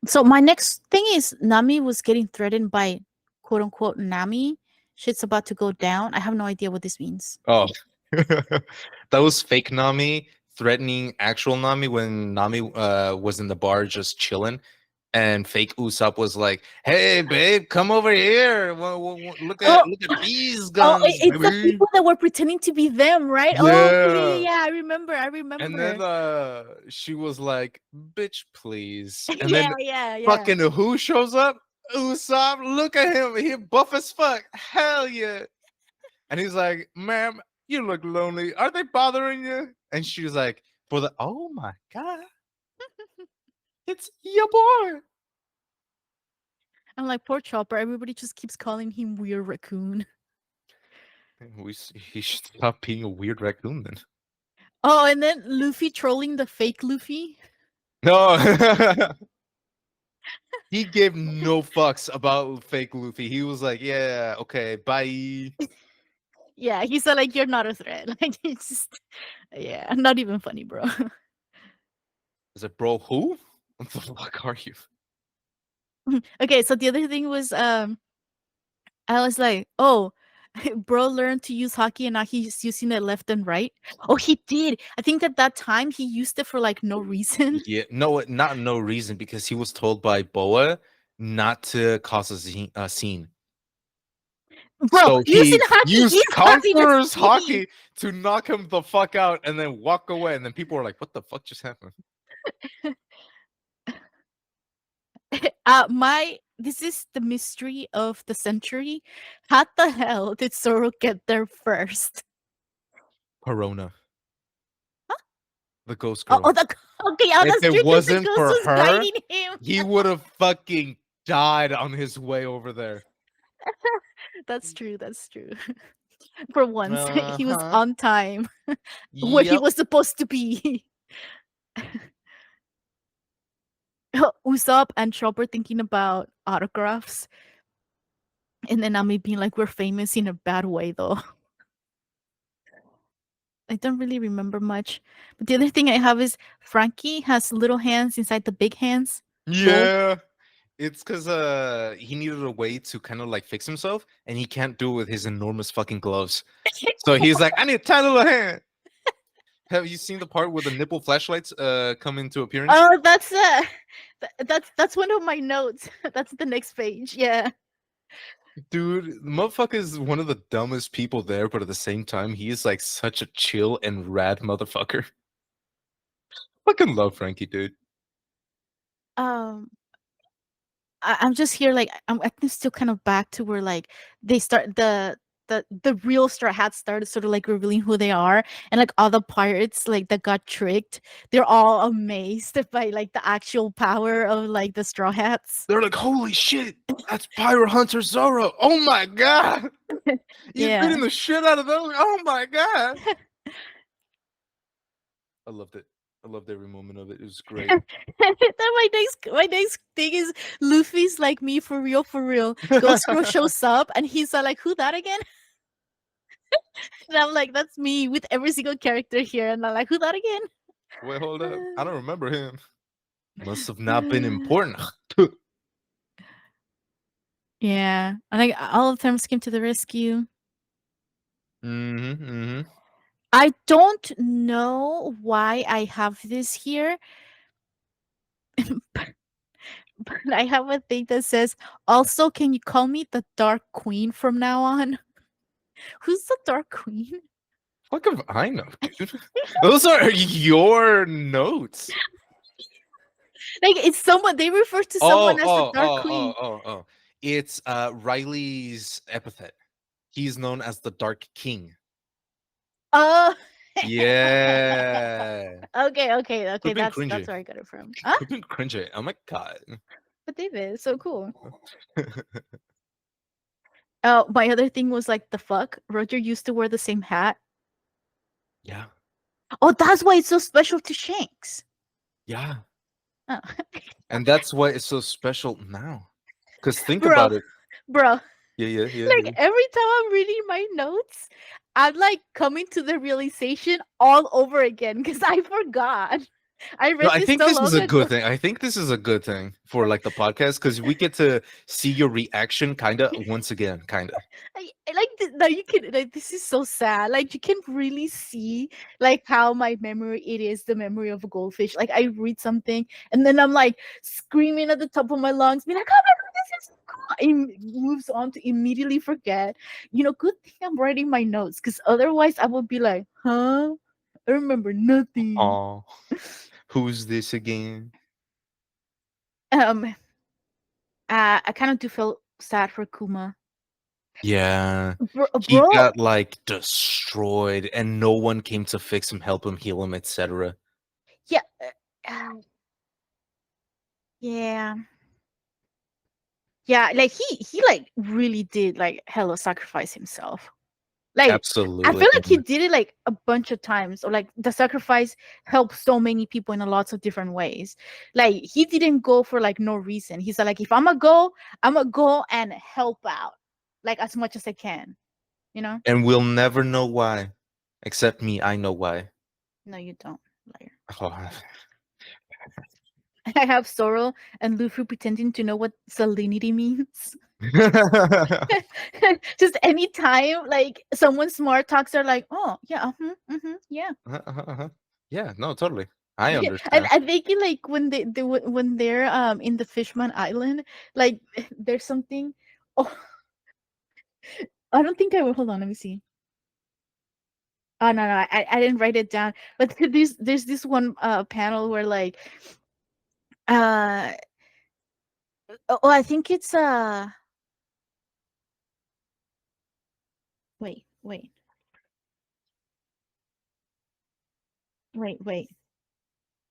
A: So my next thing is Nami was getting threatened by quote unquote Nami. Shit's about to go down. I have no idea what this means.
B: Oh. That was fake Nami threatening actual Nami when Nami was in the bar just chilling. And fake Usopp was like, "Hey, babe, come over here.
A: Oh,
B: Look at these
A: oh,
B: guns,
A: it's the
B: baby."
A: people that were pretending to be them, right? Oh, okay, yeah,
B: Yeah.
A: yeah, yeah. I remember. I
B: And
A: remember.
B: then she was like, "Bitch, please." And
A: Yeah,
B: then
A: yeah, yeah.
B: fucking who shows up? Usopp. Look at him. He buff as fuck. Hell yeah. And he's like, "Ma'am, you look lonely. Are they bothering you?" And she's like, "For the oh my god, it's your boy."
A: I'm like, poor Chopper. Everybody just keeps calling him Weird Raccoon.
B: He should stop being a weird raccoon then.
A: Oh, and then Luffy trolling the fake Luffy.
B: No. He gave no fucks about fake Luffy. He was like, "Yeah, okay, bye."
A: Yeah, he said like you're not a threat. Like it's just yeah, not even funny, bro.
B: I said, "Bro, who? What the fuck are you?"
A: Okay, so the other thing was I was like, oh, bro learned to use hockey and now he's using it left and right. Oh, he did. I think at that time he used it for like no reason.
B: Yeah, no, not no reason, because he was told by Boa not to cause a scene.
A: Bro,
B: So
A: using
B: he
A: hockey
B: used
A: is causing a
B: Conqueror's
A: scene.
B: hockey to knock him the fuck out and then walk away. And then people were like, "What the fuck just happened?"
A: My this is the mystery of the century. How the hell did Zoro get there first?
B: Corona, the ghost
A: Oh,
B: girl.
A: the okay, oh,
B: If
A: that's
B: it
A: true because the
B: wasn't
A: ghost
B: for
A: was
B: her,
A: guiding him.
B: he would have fucking died on his way over there.
A: That's true. That's true. For once, he was
B: Uh-huh.
A: on time where he
B: Yep.
A: was supposed to be. Usopp and Chopper thinking about autographs, and then Ami being like, "We're famous in a bad way, though." I don't really remember much. But the other thing I have is Frankie has little hands inside the big hands. Lol.
B: Yeah. It's because he needed a way to kind of like fix himself, and he can't do it with his enormous fucking gloves. So he's like, "I need a tiny little hand." Have you seen the part where the nipple flashlights come into appearance?
A: Oh, that's one of my notes. That's the next page. Yeah.
B: Dude, motherfucker is one of the dumbest people there, but at the same time, he is like such a chill and rad motherfucker. Fucking love Frankie, dude.
A: Um, I'm just here like I'm still kind of back to where like they start the real Straw Hats started sort of like revealing who they are, and like all the pirates like that got tricked, they're all amazed by like the actual power of like the Straw Hats.
B: They're like, holy shit, that's Pyro Hunter Zoro. Oh my god. He's
A: Yeah.
B: beating the shit out of them. Oh my god. I loved it. I loved every moment of it. It was great.
A: Then my next thing is Luffy's like me for real, for real. Ghost Girl shows up and he's like, who that again? And I'm like, that's me with every single character here. And I'm like, who that again?
B: Wait, hold up. I don't remember him. Must have not been
A: Uh,
B: important.
A: yeah. I think all of them came to the rescue.
B: Mm-hmm. Mm-hmm.
A: I don't know why I have this here, but I have a thing that says, also, can you call me the Dark Queen from now on? Who's the Dark Queen?
B: Fuck if I know, dude. Those are your notes.
A: Like, it's someone, they refer to
B: Oh,
A: someone as the
B: oh,
A: Dark
B: oh,
A: Queen.
B: oh, oh, oh. It's Riley's epithet. He's known as the Dark King.
A: Oh.
B: Yeah.
A: Okay, okay, okay.
B: Flipping
A: That's
B: cringy.
A: where I got it from. Ah,
B: Flipping cringy. Oh my god.
A: but David, so cool. Oh, my other thing was like the fuck. Roger used to wear the same hat.
B: Yeah.
A: Oh, that's why it's so special to Shanks.
B: Yeah.
A: Oh.
B: And that's why it's so special now. Because think
A: Bro,
B: about it.
A: bro.
B: Yeah, yeah, yeah,
A: Like
B: yeah.
A: every time I'm reading my notes, I'm like coming to the realization all over again because I forgot. I
B: No,
A: read
B: I
A: this
B: think
A: so
B: this is
A: long
B: a good
A: ago.
B: thing. I think this is a good thing for like the podcast because we get to see your reaction kind of once again, kind of.
A: I like now you can like this is so sad. Like you can really see like how my memory it is the memory of a goldfish. Like I read something and then I'm like screaming at the top of my lungs, being like, "Oh my god, this is so cool!" It moves on to immediately forget. You know, good thing I'm writing my notes because otherwise I would be like, "Huh? I remember nothing."
B: Oh, who's this again?
A: Um, I kind of do feel sad for Kuma,
B: Yeah, he
A: bro.
B: got like destroyed, and no one came to fix him, help him, heal him, etc.
A: Yeah, yeah. Yeah, like he like really did like hella sacrifice himself. Like I
B: Absolutely.
A: feel like he did it like a bunch of times, or like the sacrifice helped so many people in a lots of different ways. Like he didn't go for like no reason. He said like if I'm gonna go and help out like as much as I can. You know?
B: And we'll never know why, except me. I know why.
A: No, you don't, liar.
B: Oh.
A: I have Sorrel and Luffy pretending to know what salinity means. Just anytime like someone smart talks, they're like, oh yeah, yeah.
B: Yeah, no, totally. I
A: And
B: understand.
A: I think like when they're in the Fishman Island, like there's something. Oh, I don't think I will. Hold on, let me see. Oh no, I didn't write it down. But there's this one panel where like uh oh, I think it's wait wait.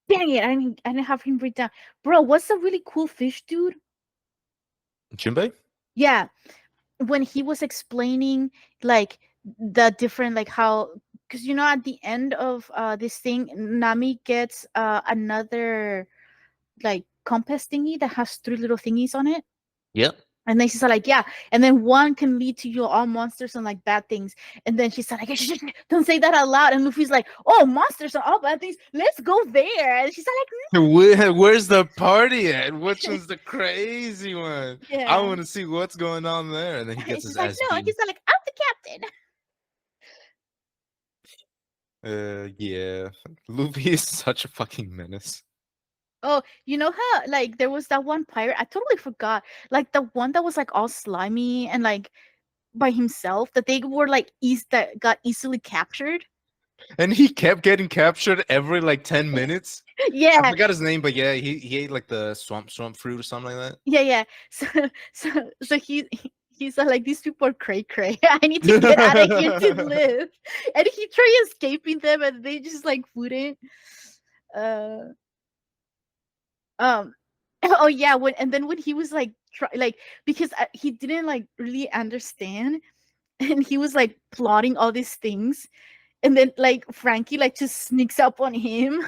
A: Dang it! I didn't have him written down. Bro, what's a really cool fish, dude?
B: Jinbei?
A: Yeah, when he was explaining like the different like how because you know at the end of this thing Nami gets another like compass thingy that has three little thingies on it,
B: Yep.
A: and then she's like yeah, and then one can lead to you all monsters and like bad things, and then she's like don't say that out loud, and Luffy's like oh monsters and all bad things, let's go there, and she's like
B: Where's the party at? Which one's the crazy one? I
A: yeah.
B: want to see what's going on there. And then he
A: And
B: gets his
A: she's like
B: ass
A: no, and
B: beaten.
A: he's like I'm the captain.
B: Yeah. Luffy is such a fucking menace.
A: Oh, you know how like there was that one pirate? I totally forgot. Like the one that was like all slimy and like by himself that they were like that got easily captured.
B: And he kept getting captured every like 10 minutes. I
A: Yeah,
B: forgot his name, but yeah, he ate like the swamp fruit or something like
A: yeah, yeah. So he's like these people are cray cray. I need to get out of here to
B: that.
A: live. And he tried escaping them and they just like wouldn't. Uh um oh yeah, when and then when he was like like because he didn't like really understand and he was like plotting all these things and then like Frankie like just sneaks up on him.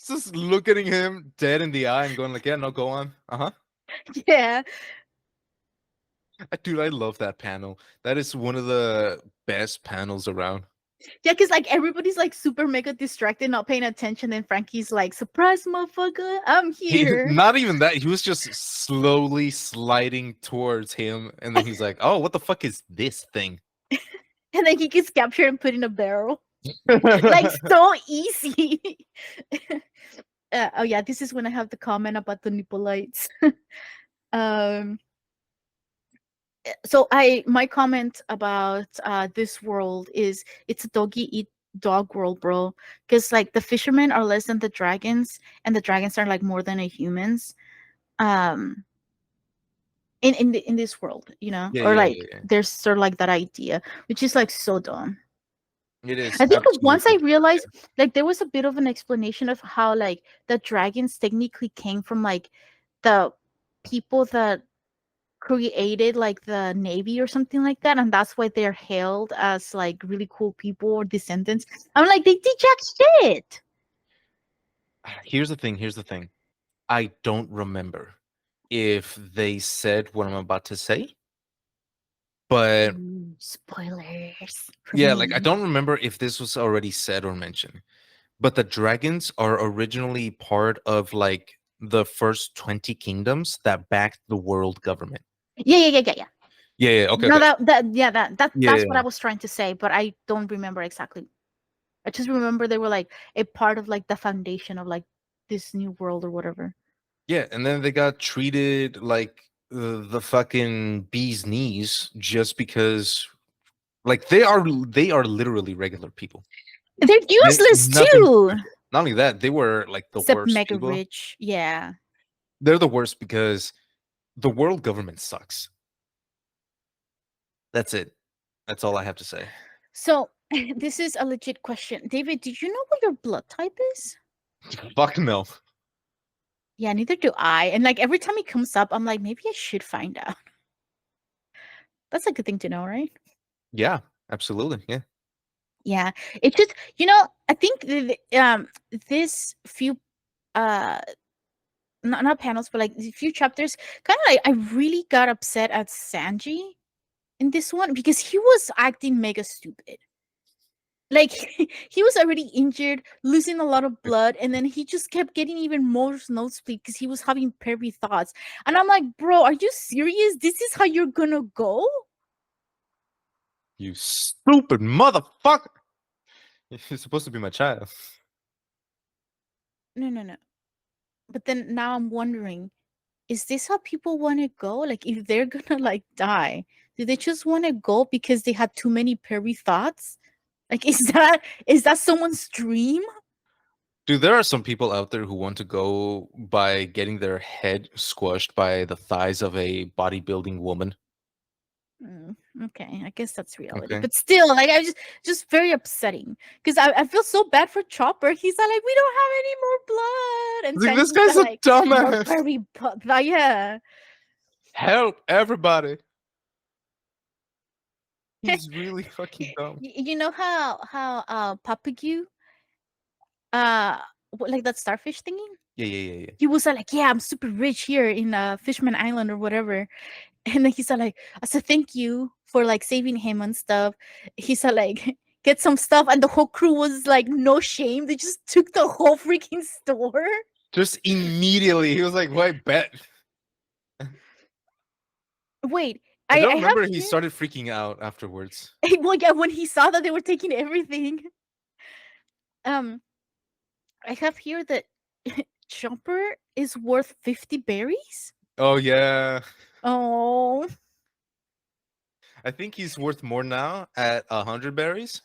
B: Just looking him dead in the eye and going like, "Yeah, no, go on." Uh-huh.
A: Yeah.
B: Dude, I love that panel. That is one of the best panels around.
A: Yeah, because like everybody's like super mega distracted, not paying attention, and Frankie's like, surprise motherfucker, I'm
B: He
A: here.
B: not even that. He was just slowly sliding towards him, and then he's like, "Oh, what the fuck is this thing?"
A: And then he gets captured and put in a barrel. Like so easy. Oh yeah, this is when I have the comment about the nipple lights. um so I my comment about this world is it's a doggy eat dog world, bro. Because like the fishermen are less than the dragons, and the dragons are like more than the humans. Um in this world, you know,
B: Yeah,
A: or
B: yeah,
A: like
B: yeah, yeah.
A: there's sort of like that idea, which is like so dumb.
B: It is
A: I think once I
B: absolutely.
A: realized like there was a bit of an explanation of how like the dragons technically came from like the people that created like the navy or something like that, and that's why they're hailed as like really cool people or descendants. I'm like, they did jack shit.
B: Here's the thing. Here's the thing. I don't remember if they said what I'm about to say, but
A: Ooh, spoilers for
B: yeah, like I
A: me.
B: don't remember if this was already said or mentioned. But the dragons are originally part of like the first 20 kingdoms that backed the world government.
A: Yeah, yeah, yeah, yeah, yeah.
B: Yeah, yeah, okay,
A: No,
B: okay.
A: that yeah,
B: Yeah,
A: that's
B: yeah,
A: what I
B: yeah.
A: was trying to say, but I don't remember exactly. I just remember they were like a part of like the foundation of like this new world or whatever.
B: Yeah, and then they got treated like the fucking bee's knees just because like they are literally regular people.
A: They're
B: They
A: useless
B: nothing
A: too.
B: special. Not only that, they were like the
A: Except
B: worst
A: mega
B: people.
A: rich. Yeah.
B: They're the worst because the world government sucks. That's it. That's all I have to say.
A: So this is a legit question. David, did you know what your blood type is?
B: Fuck no.
A: Yeah, neither do I. And like every time it comes up, I'm like, maybe I should find out. That's a good thing to know, right?
B: Yeah, absolutely. Yeah.
A: Yeah. It just, I think this few uh not panels, but like a few chapters, kind of like I really got upset at Sanji in this one because he was acting mega stupid. Like he was already injured, losing a lot of blood, and then he just kept getting even more nosebleed because he was having pervy thoughts. And I'm like, bro, are you serious? This is how you're gonna go?
B: You stupid motherfucker. You're supposed to be my child.
A: No, no, no. But then now I'm wondering, is this how people want to go? Like, if they're gonna like die, do they just want to go because they had too many pervy thoughts? Like, is that someone's dream?
B: Dude, there are some people out there who want to go by getting their head squashed by the thighs of a bodybuilding woman.
A: Mm, okay, I guess that's reality.
B: Okay.
A: But still, like I just very upsetting because I feel so bad for Chopper. He's like, we don't have any more blood, and
B: Like, this
A: Sanji's
B: guy's a
A: like, more
B: dumbass.
A: pervy, yeah.
B: Help everybody. He's really fucking dumb.
A: You know how Papagu like that starfish thingy?
B: Yeah, yeah, yeah, yeah.
A: He was like, yeah, I'm super rich here in Fishman Island or whatever. And then he said like, I said thank you for like saving him and stuff. He said like, get some stuff, and the whole crew was like, no shame. They just took the whole freaking store.
B: Just immediately, he was like, "Wait, bet."
A: Wait,
B: I don't
A: I have
B: remember he
A: here.
B: started freaking out afterwards.
A: Well, yeah, when he saw that they were taking everything. Um, I have here that Chopper is worth 50 berries?
B: Oh yeah.
A: Oh,
B: I think he's worth more now at 100 berries.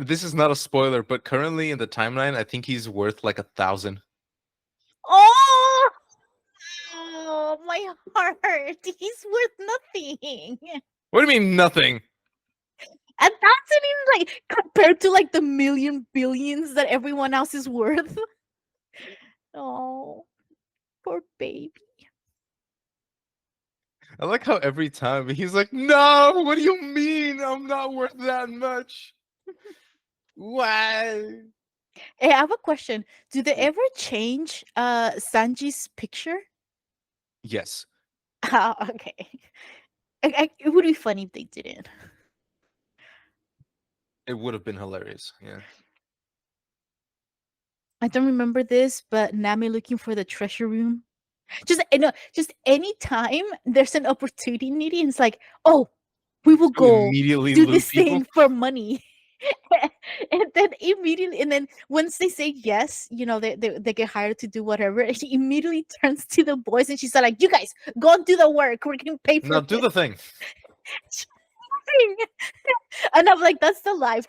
B: This is not a spoiler, but currently in the timeline, I think he's worth like 1,000.
A: oh, oh, my heart. He's worth nothing.
B: What do you mean nothing?
A: And that's even like compared to like the million billions that everyone else is worth. Oh, poor baby.
B: I like how every time he's like, "No, what do you mean? I'm not worth that much. Why?"
A: Hey, I have a question. Do they
B: Yeah.
A: ever change Sanji's picture?
B: Yes,
A: Oh, okay. It would be funny if they didn't.
B: it would have been hilarious. Yeah.
A: I don't remember this, but Nami looking for the treasure room. Just any time there's an opportunity, and it's like, oh, we will
B: To
A: go
B: immediately
A: do
B: loot
A: this
B: people.
A: thing for money. And then immediately, and then once they say yes, they get hired to do whatever, and she immediately turns to the boys and she's like, you guys go and do the work, we're getting paid
B: Now
A: for
B: do
A: this.
B: the thing.
A: And I'm like, that's the life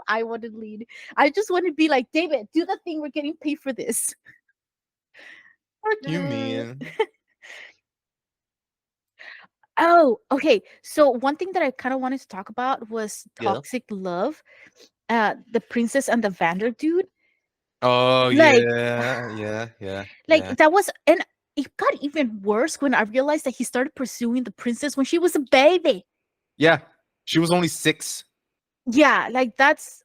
A: I want to lead. I just want to be like, David, do the thing, we're getting paid for this.
B: What you
A: Uh,
B: mean?
A: oh, okay, so one thing that I kind of wanted to talk about was
B: Yeah.
A: toxic love, the princess and the Vander dude.
B: Oh
A: Like,
B: yeah, yeah, yeah,
A: like
B: yeah,
A: that was, and it got even worse when I realized that he started pursuing the princess when she was a baby.
B: yeah. She was only 6.
A: Yeah, like
B: It's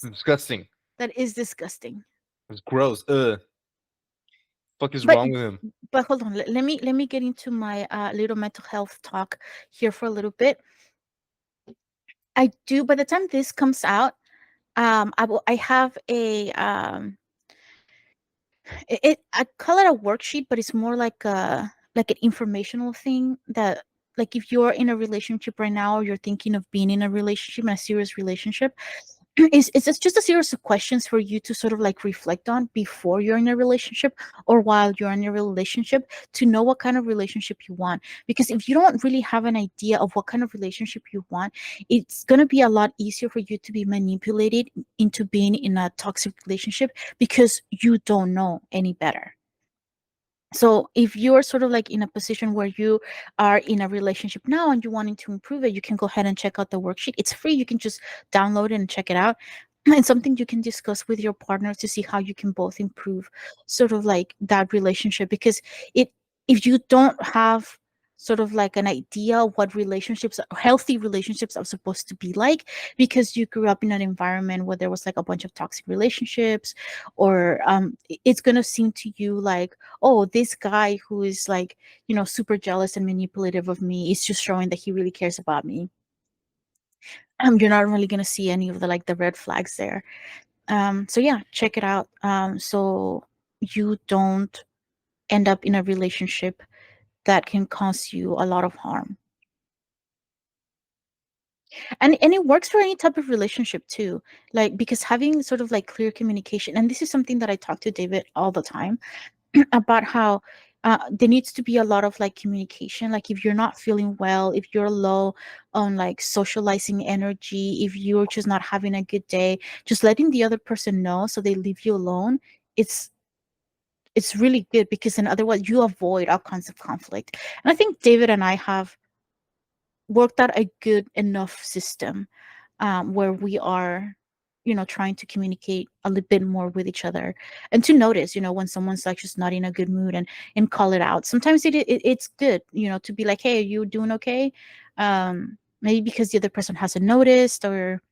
B: disgusting.
A: that is disgusting.
B: It's gross. Fuck is
A: But
B: wrong with him?
A: hold on, let me get into my little mental health talk here for a little bit. I do, by the time this comes out, I have a I call it a worksheet, but it's more like an informational thing that, like, if you're in a relationship right now or you're thinking of being in a relationship, in a serious relationship, it's just a series of questions for you to sort of like reflect on before you're in a relationship or while you're in a relationship, to know what kind of relationship you want. Because if you don't really have an idea of what kind of relationship you want, it's going to be a lot easier for you to be manipulated into being in a toxic relationship because you don't know any better. So if you're sort of like in a position where you are in a relationship now and you're wanting to improve it, you can go ahead and check out the worksheet. It's free. You can just download it and check it out. And something you can discuss with your partner to see how you can both improve sort of like that relationship. Because it if you don't have sort of like an idea of what healthy relationships are supposed to be like, because you grew up in an environment where there was like a bunch of toxic relationships, or it's going to seem to you like, oh, this guy who is like, super jealous and manipulative of me is just showing that he really cares about me. You're not really going to see any of the red flags there. So yeah, check it out, so you don't end up in a relationship that can cause you a lot of harm. And it works for any type of relationship too, like, because having sort of like clear communication, and this is something that I talk to David all the time about how there needs to be a lot of like communication. Like, if you're not feeling well, if you're low on like socializing energy, if you're just not having a good day, just letting the other person know so they leave you alone. It's it's really good, because in otherwise you avoid all kinds of conflict. And I think David and I have worked out a good enough system, where we are, trying to communicate a little bit more with each other, and to notice, when someone's like just not in a good mood, and call it out. Sometimes it's good, to be like, hey, are you doing okay? Maybe because the other person hasn't noticed, or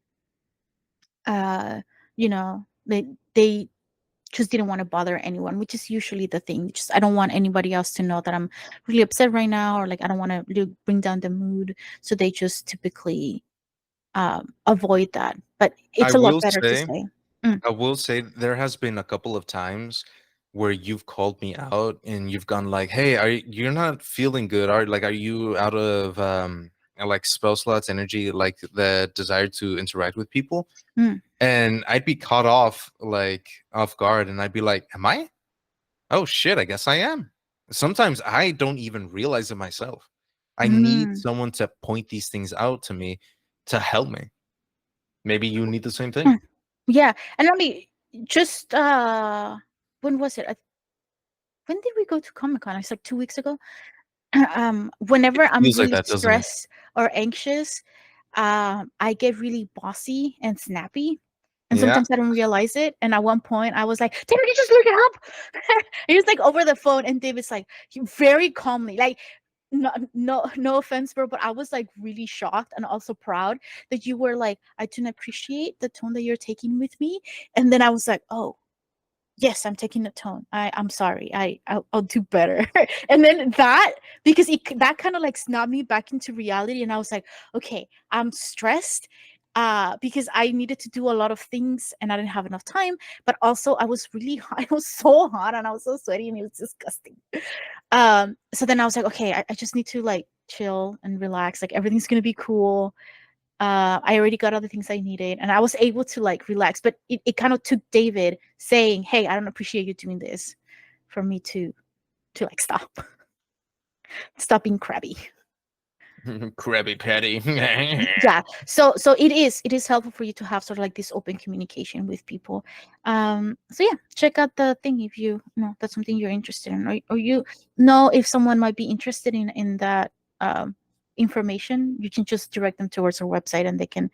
A: they just didn't want to bother anyone, which is usually the thing. Just, I don't want anybody else to know that I'm really upset right now, or like I don't want to bring down the mood. So they just typically avoid that. But
B: I
A: it's a lot
B: will
A: better to
B: say,
A: say. Mm.
B: I will say there has been a couple of times where you've called me out and you've gone like, "Hey, you're not feeling good? Are you out of like spell slots, energy, like the desire to interact with people,
A: Mm.
B: and I'd be caught off like off guard, and I'd be like, "Am I? Oh shit, I guess I am." Sometimes I don't even realize it myself. I need
A: Mm.
B: someone to point these things out to me to help me. Maybe you need the same thing.
A: Mm. Yeah, and I mean, just when was it? When did we go to Comic Con? It's like 2 weeks ago. Whenever
B: It
A: I'm
B: feels like
A: really
B: that, doesn't it?
A: stressed or anxious, I get really bossy and snappy. And
B: Yeah.
A: sometimes I don't realize it. And at one point, I was like, David, you just look it up. He was like over the phone, and David's like, very calmly, like, no offense, bro, but I was like really shocked and also proud that you were like, I do not appreciate the tone that you're taking with me. And then I was like, oh, yes, I'm taking the tone. I'm sorry. I'll do better. And then that, because that kind of like snapped me back into reality, and I was like, okay, I'm stressed because I needed to do a lot of things and I didn't have enough time, but also I was really hot. I was so hot and I was so sweaty and it was disgusting. So then I was like, okay, I just need to like chill and relax. Like everything's gonna be cool. I already got all the things I needed, and I was able to like relax. But it kind of took David saying, "Hey, I don't appreciate you doing this," for me to like stop being crabby.
B: Krabby Patty.
A: Yeah. So it is helpful for you to have sort of like this open communication with people. So yeah, check out the thing if you know that's something you're interested in, or you know if someone might be interested in that information. You can just direct them towards our website and they can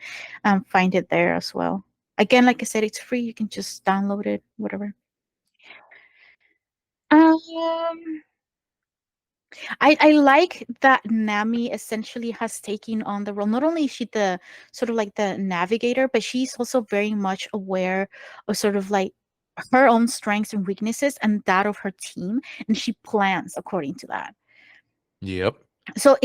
A: find it there as well. Again, like I said, it's free. You can just download it, whatever. um I like that Nami essentially has taken on the role. Not only is she the sort of like the navigator, but she's also very much aware of sort of like her own strengths and weaknesses and that of her team, and she plans according to that.
B: Yep.
A: So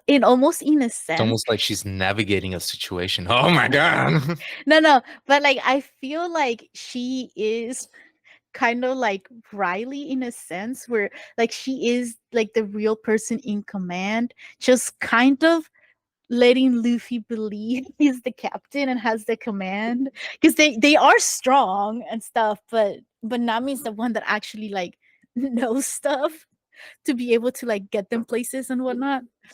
A: it almost in a
B: It's
A: sense,
B: almost like she's navigating a situation. Oh my god.
A: no, but like I feel like she is kind of like Riley in a sense, where like she is like the real person in command, just kind of letting Luffy believe he's the captain and has the command, because they are strong and stuff, but Nami's the one that actually like knows stuff to be able to like get them places and whatnot. So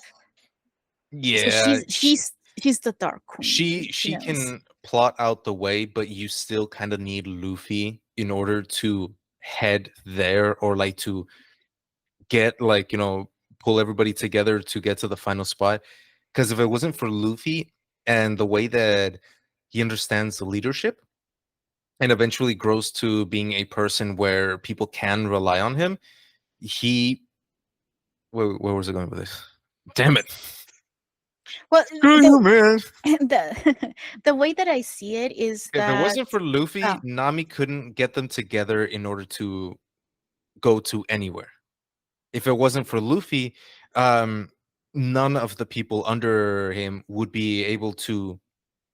B: Yeah,
A: she's the dark queen. She
B: she
A: knows.
B: can plot out the way, but you still kind of need Luffy in order to head there, or like to get like, pull everybody together to get to the final spot. Because if it wasn't for Luffy and the way that he understands the leadership and eventually grows to being a person where people can rely on him, he where was I going with this? Damn it.
A: Well,
B: Screw you, man.
A: the way that I see it is
B: If it
A: that
B: wasn't for Luffy,
A: oh,
B: Nami couldn't get them together in order to go to anywhere. If it wasn't for Luffy, um, none of the people under him would be able to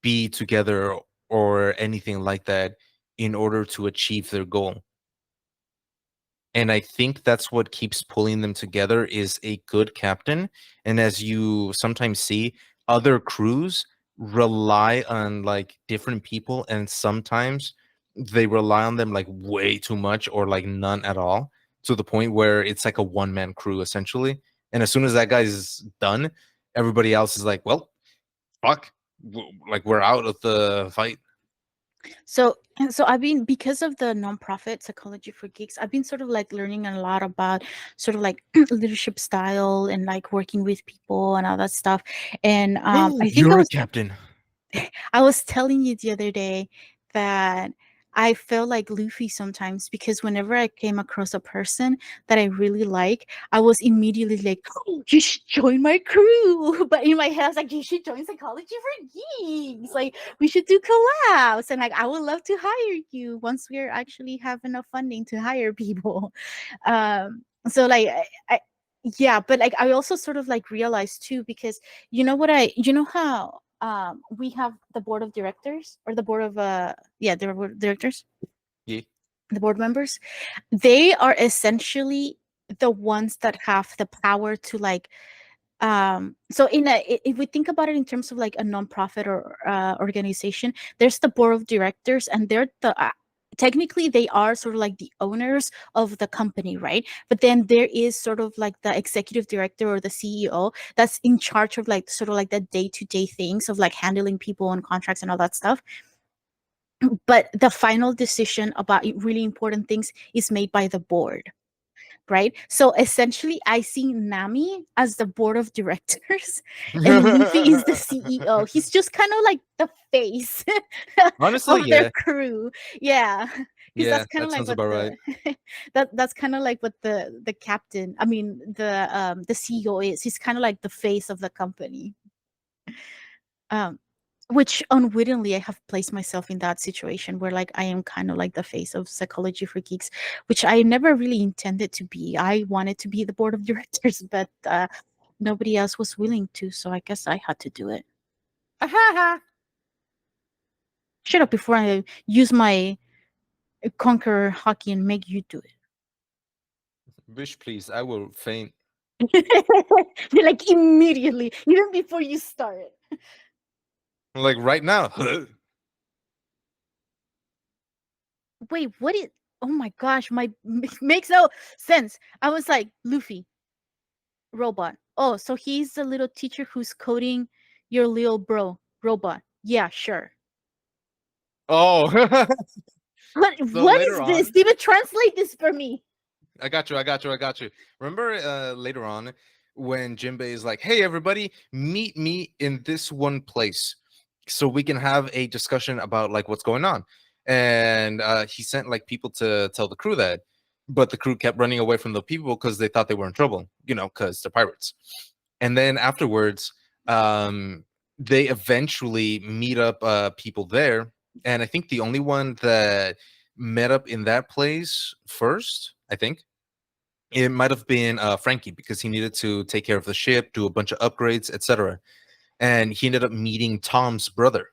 B: be together or anything like that in order to achieve their goal. And I think that's what keeps pulling them together is a good captain. And as you sometimes see, other crews rely on like different people, and sometimes they rely on them like way too much or like none at all, to the point where it's like a one-man crew essentially. And as soon as that guy's done, everybody else is like, well, fuck, like we're out of the fight.
A: so I've been, because of the nonprofit Psychology for Geeks, I've been sort of like learning a lot about sort of like leadership style and like working with people and all that stuff. And I think
B: You're a captain.
A: I was telling you the other day that I felt like Luffy sometimes, because whenever I came across a person that I really like, I was immediately like, oh, you should join my crew. But in my head, I was like, you should join Psychology for Geeks. Like, we should do collabs. And like, I would love to hire you once we actually have enough funding to hire people. So like, yeah, but like, I also sort of like realized too, because you know how we have the board of directors, or the board of the board of directors,
B: Yeah.
A: the board members, they are essentially the ones that have the power to like So if we think about it in terms of like a nonprofit or organization, there's the board of directors, and they're the technically they are sort of like the owners of the company, right? But then there is sort of like the executive director or the CEO that's in charge of like sort of like the day-to-day things of like handling people and contracts and all that stuff. But the final decision about really important things is made by the board, right? So essentially, I see Nami as the board of directors, and Luffy is the CEO. He's just kind of like the face
B: Honestly,
A: of their
B: yeah,
A: crew. Yeah, because
B: yeah,
A: that's kind of
B: that
A: like
B: sounds
A: what
B: about right.
A: the that's kind of like what the captain. I mean, the CEO is. He's kind of like the face of the company. Um, which unwittingly I have placed myself in that situation where like I am kind of like the face of psychology for geeks, which I never really intended to be. I wanted to be the board of directors, but nobody else was willing to, so I guess I had to do it. Shut up before I use my conqueror hockey and make you do
B: Wish, please. I will faint.
A: it. You're like immediately, even before you start.
B: Like right now.
A: Wait, what is? Oh my gosh, my makes no sense. I was like, Luffy, robot. Oh, so he's the little teacher who's coding your little bro robot. Yeah, sure.
B: Oh, so
A: What
B: later
A: is this?
B: on,
A: Even translate this for me.
B: I got you. I got you. I got you. Remember later on when Jinbei is like, "Hey, everybody, meet me in this one place so we can have a discussion about like what's going on." And he sent like people to tell the crew that, but the crew kept running away from the people because they thought they were in trouble, you know, because they're pirates. And then afterwards, they eventually meet up people there, and I think the only one that met up in that place first, I think it might have been Frankie because he needed to take care of the ship, do a bunch of upgrades, etc. And he ended up meeting Tom's brother,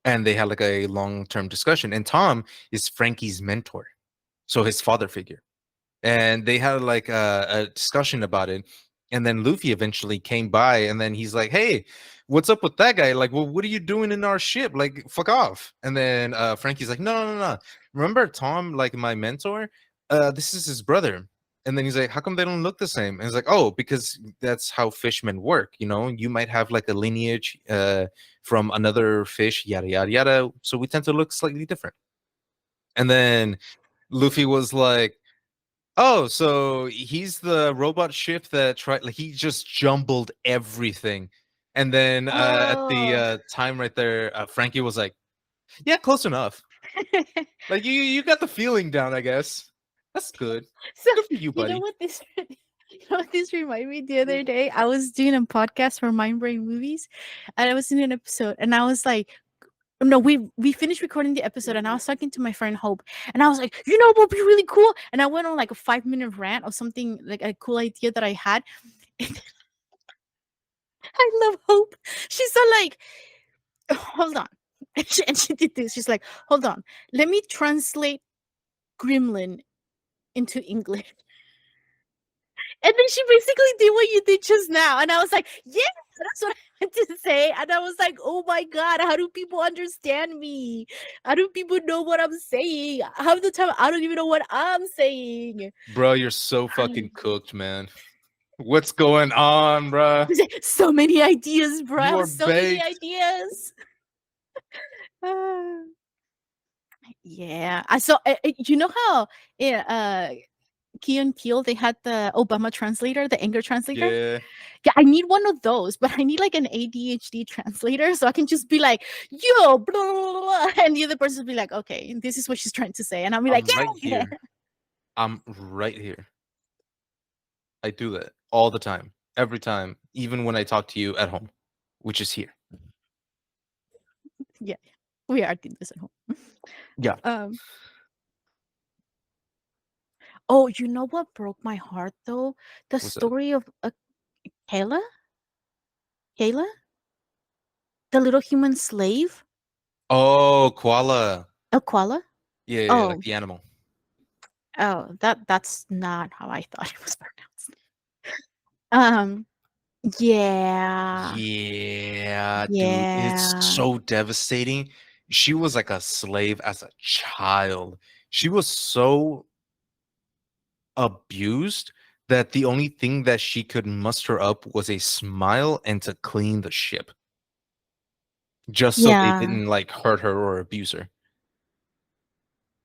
B: and they had like a long-term discussion. And Tom is Frankie's mentor, so his father figure, and they had like a discussion about it. And then Luffy eventually came by, and then he's like, "Hey, what's up with that guy? Like, well, what are you doing in our ship? Like, fuck off!" And then Frankie's like, "No, no, no, no. Remember Tom, like my mentor? This is his brother." And then he's like, "How come they don't look the same?" And he's like, "Oh, because that's how fishmen work. You know, you might have like a lineage from another fish, yada yada yada. So we tend to look slightly different." And then Luffy was like, "Oh, so he's the robot ship that tried like he just jumbled everything." And then at the
A: Oh.
B: time right there, Frankie was like, "Yeah, close enough. Like you got the feeling down, I guess. That's good.
A: So
B: Good for you,
A: you know
B: buddy."
A: what this you know what this reminded me the other day? I was doing a podcast for Mind Brain Movies, and I was in an episode, and I was like, no, we finished recording the episode, and I was talking to my friend Hope, and I was like, you know what would be really cool? And I went on like a 5 minute rant of something like a cool idea that I had. I love Hope. She's so like, hold on. And she did this. She's like, hold on. Let me translate gremlin into English. And then she basically did what you did just now. And I was like, yeah, that's what I meant to say. And I was like, oh my God, how do people understand me? How do people know what I'm saying? Half the time, I don't even know what I'm saying.
B: Bro, you're so fucking cooked, man. What's going on, bro?
A: So many ideas, bro. I
B: You
A: have
B: are
A: so many
B: baked.
A: ideas. Ah, yeah. I saw, you know how yeah, Key and Peele, they had the Obama translator, the anger translator.
B: Yeah.
A: Yeah, I need one of those, but I need like an ADHD translator so I can just be like, yo, blah, blah, blah, and the other person will be like, okay, this is what she's trying to say. And I'll be like,
B: I'm right
A: yeah.
B: here. I'm right here. I do that all the time. Every time, even when I talk to you at home, which is here.
A: Yeah, we are doing this at home.
B: Yeah.
A: Um, oh, you know what broke my heart though? The
B: What's up?
A: story of Kayla? Kayla? The little human slave?
B: Oh, koala.
A: Koala?
B: Yeah, yeah, yeah, like
A: Oh,
B: the animal.
A: oh, that's not how I thought it was pronounced. Um, Yeah.
B: Yeah, dude, it's
A: Yeah.
B: so devastating. She was like a slave as a child. She was so abused that the only thing that she could muster up was a smile and to clean the ship, just so they
A: Yeah.
B: didn't like hurt her or abuse her.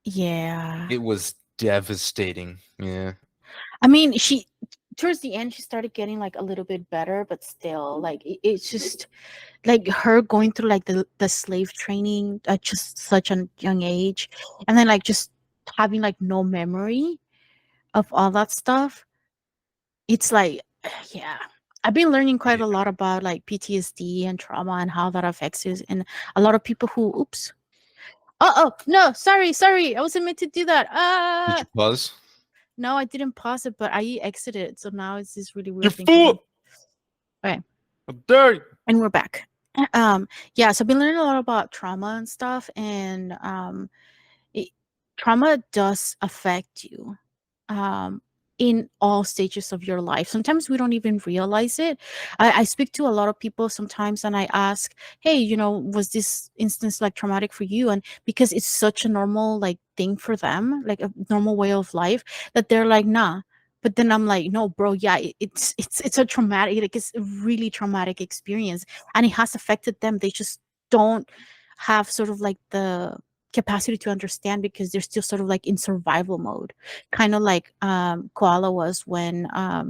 A: Yeah.
B: It was devastating. Yeah.
A: I mean, she towards the end she started getting like a little bit better, but still, like it's just like her going through like the slave training at just such a young age, and then like just having like no memory of all that stuff. It's like, yeah. I've been learning quite
B: Yeah.
A: a lot about like PTSD and trauma and how that affects you, and a lot of people who, oops, oh no, sorry, I wasn't meant to do that.
B: Did you pause?
A: No, I didn't pause it, but I exited, so now it's this really
B: You
A: weird thing happening.
B: fool!
A: Okay,
B: How dare you!
A: and we're back. Yeah, so I've been learning a lot about trauma and stuff, and it, trauma does affect you um, in all stages of your life. Sometimes we don't even realize it. I speak to a lot of people sometimes and I ask, hey, was this instance like traumatic for you? And because it's such a normal like thing for them, like a normal way of life, that they're like, nah. But then I'm like, no, bro, yeah, it's a traumatic, like it's a really traumatic experience, and it has affected them. They just don't have sort of like the capacity to understand because they're still sort of like in survival mode, kind of like Koala was when uh,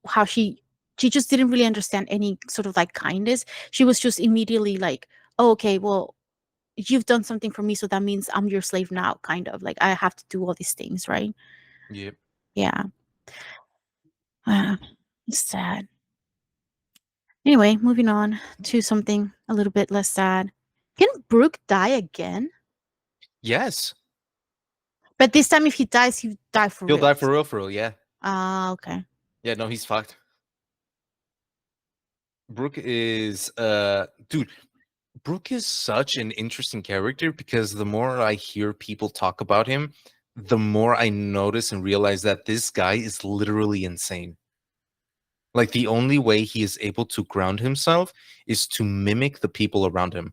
A: how she just didn't really understand any sort of like kindness. She was just immediately like, oh, okay, well, you've done something for me, so that means I'm your slave now, kind of like I have to do all these things, right?
B: Yep.
A: Yeah. uh, it's sad. Anyway, moving on to something a little bit less sad. Can Brooke die again?
B: Yes.
A: But this time if he dies, he die for
B: He'll die
A: reals.
B: for real, yeah.
A: Ah, okay.
B: Yeah, no, he's fucked. Brooke is dude, Brooke is such an interesting character because the more I hear people talk about him, the more I notice and realize that this guy is literally insane. Like the only way he is able to ground himself is to mimic the people around him.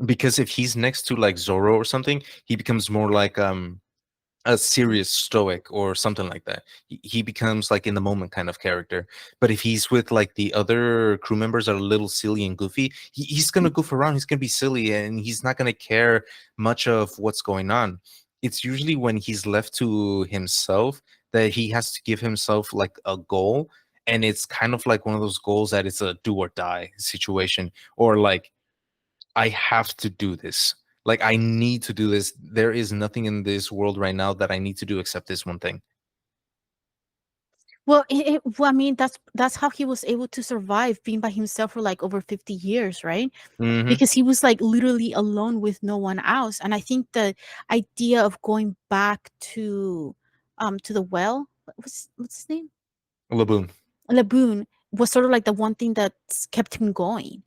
B: Because if he's next to like Zorro or something, he becomes more like a serious stoic or something like that. He becomes like in the moment kind of character. But if he's with like the other crew members that are a little silly and goofy, he's gonna goof around. He's gonna be silly and he's not gonna care much of what's going on. It's usually when he's left to himself that he has to give himself like a goal. And it's kind of like one of those goals that it's a do or die situation, or like I have to do this. Like I need to do this. There is nothing in this world right now that I need to do except this one thing.
A: Well, well, I mean, that's how he was able to survive being by himself for like over 50 years, right?
B: Hmm.
A: Because he was like literally alone with no one else. And I think the idea of going back to the well, what's his name?
B: Laboon.
A: Laboon, was sort of like the one thing that kept him going.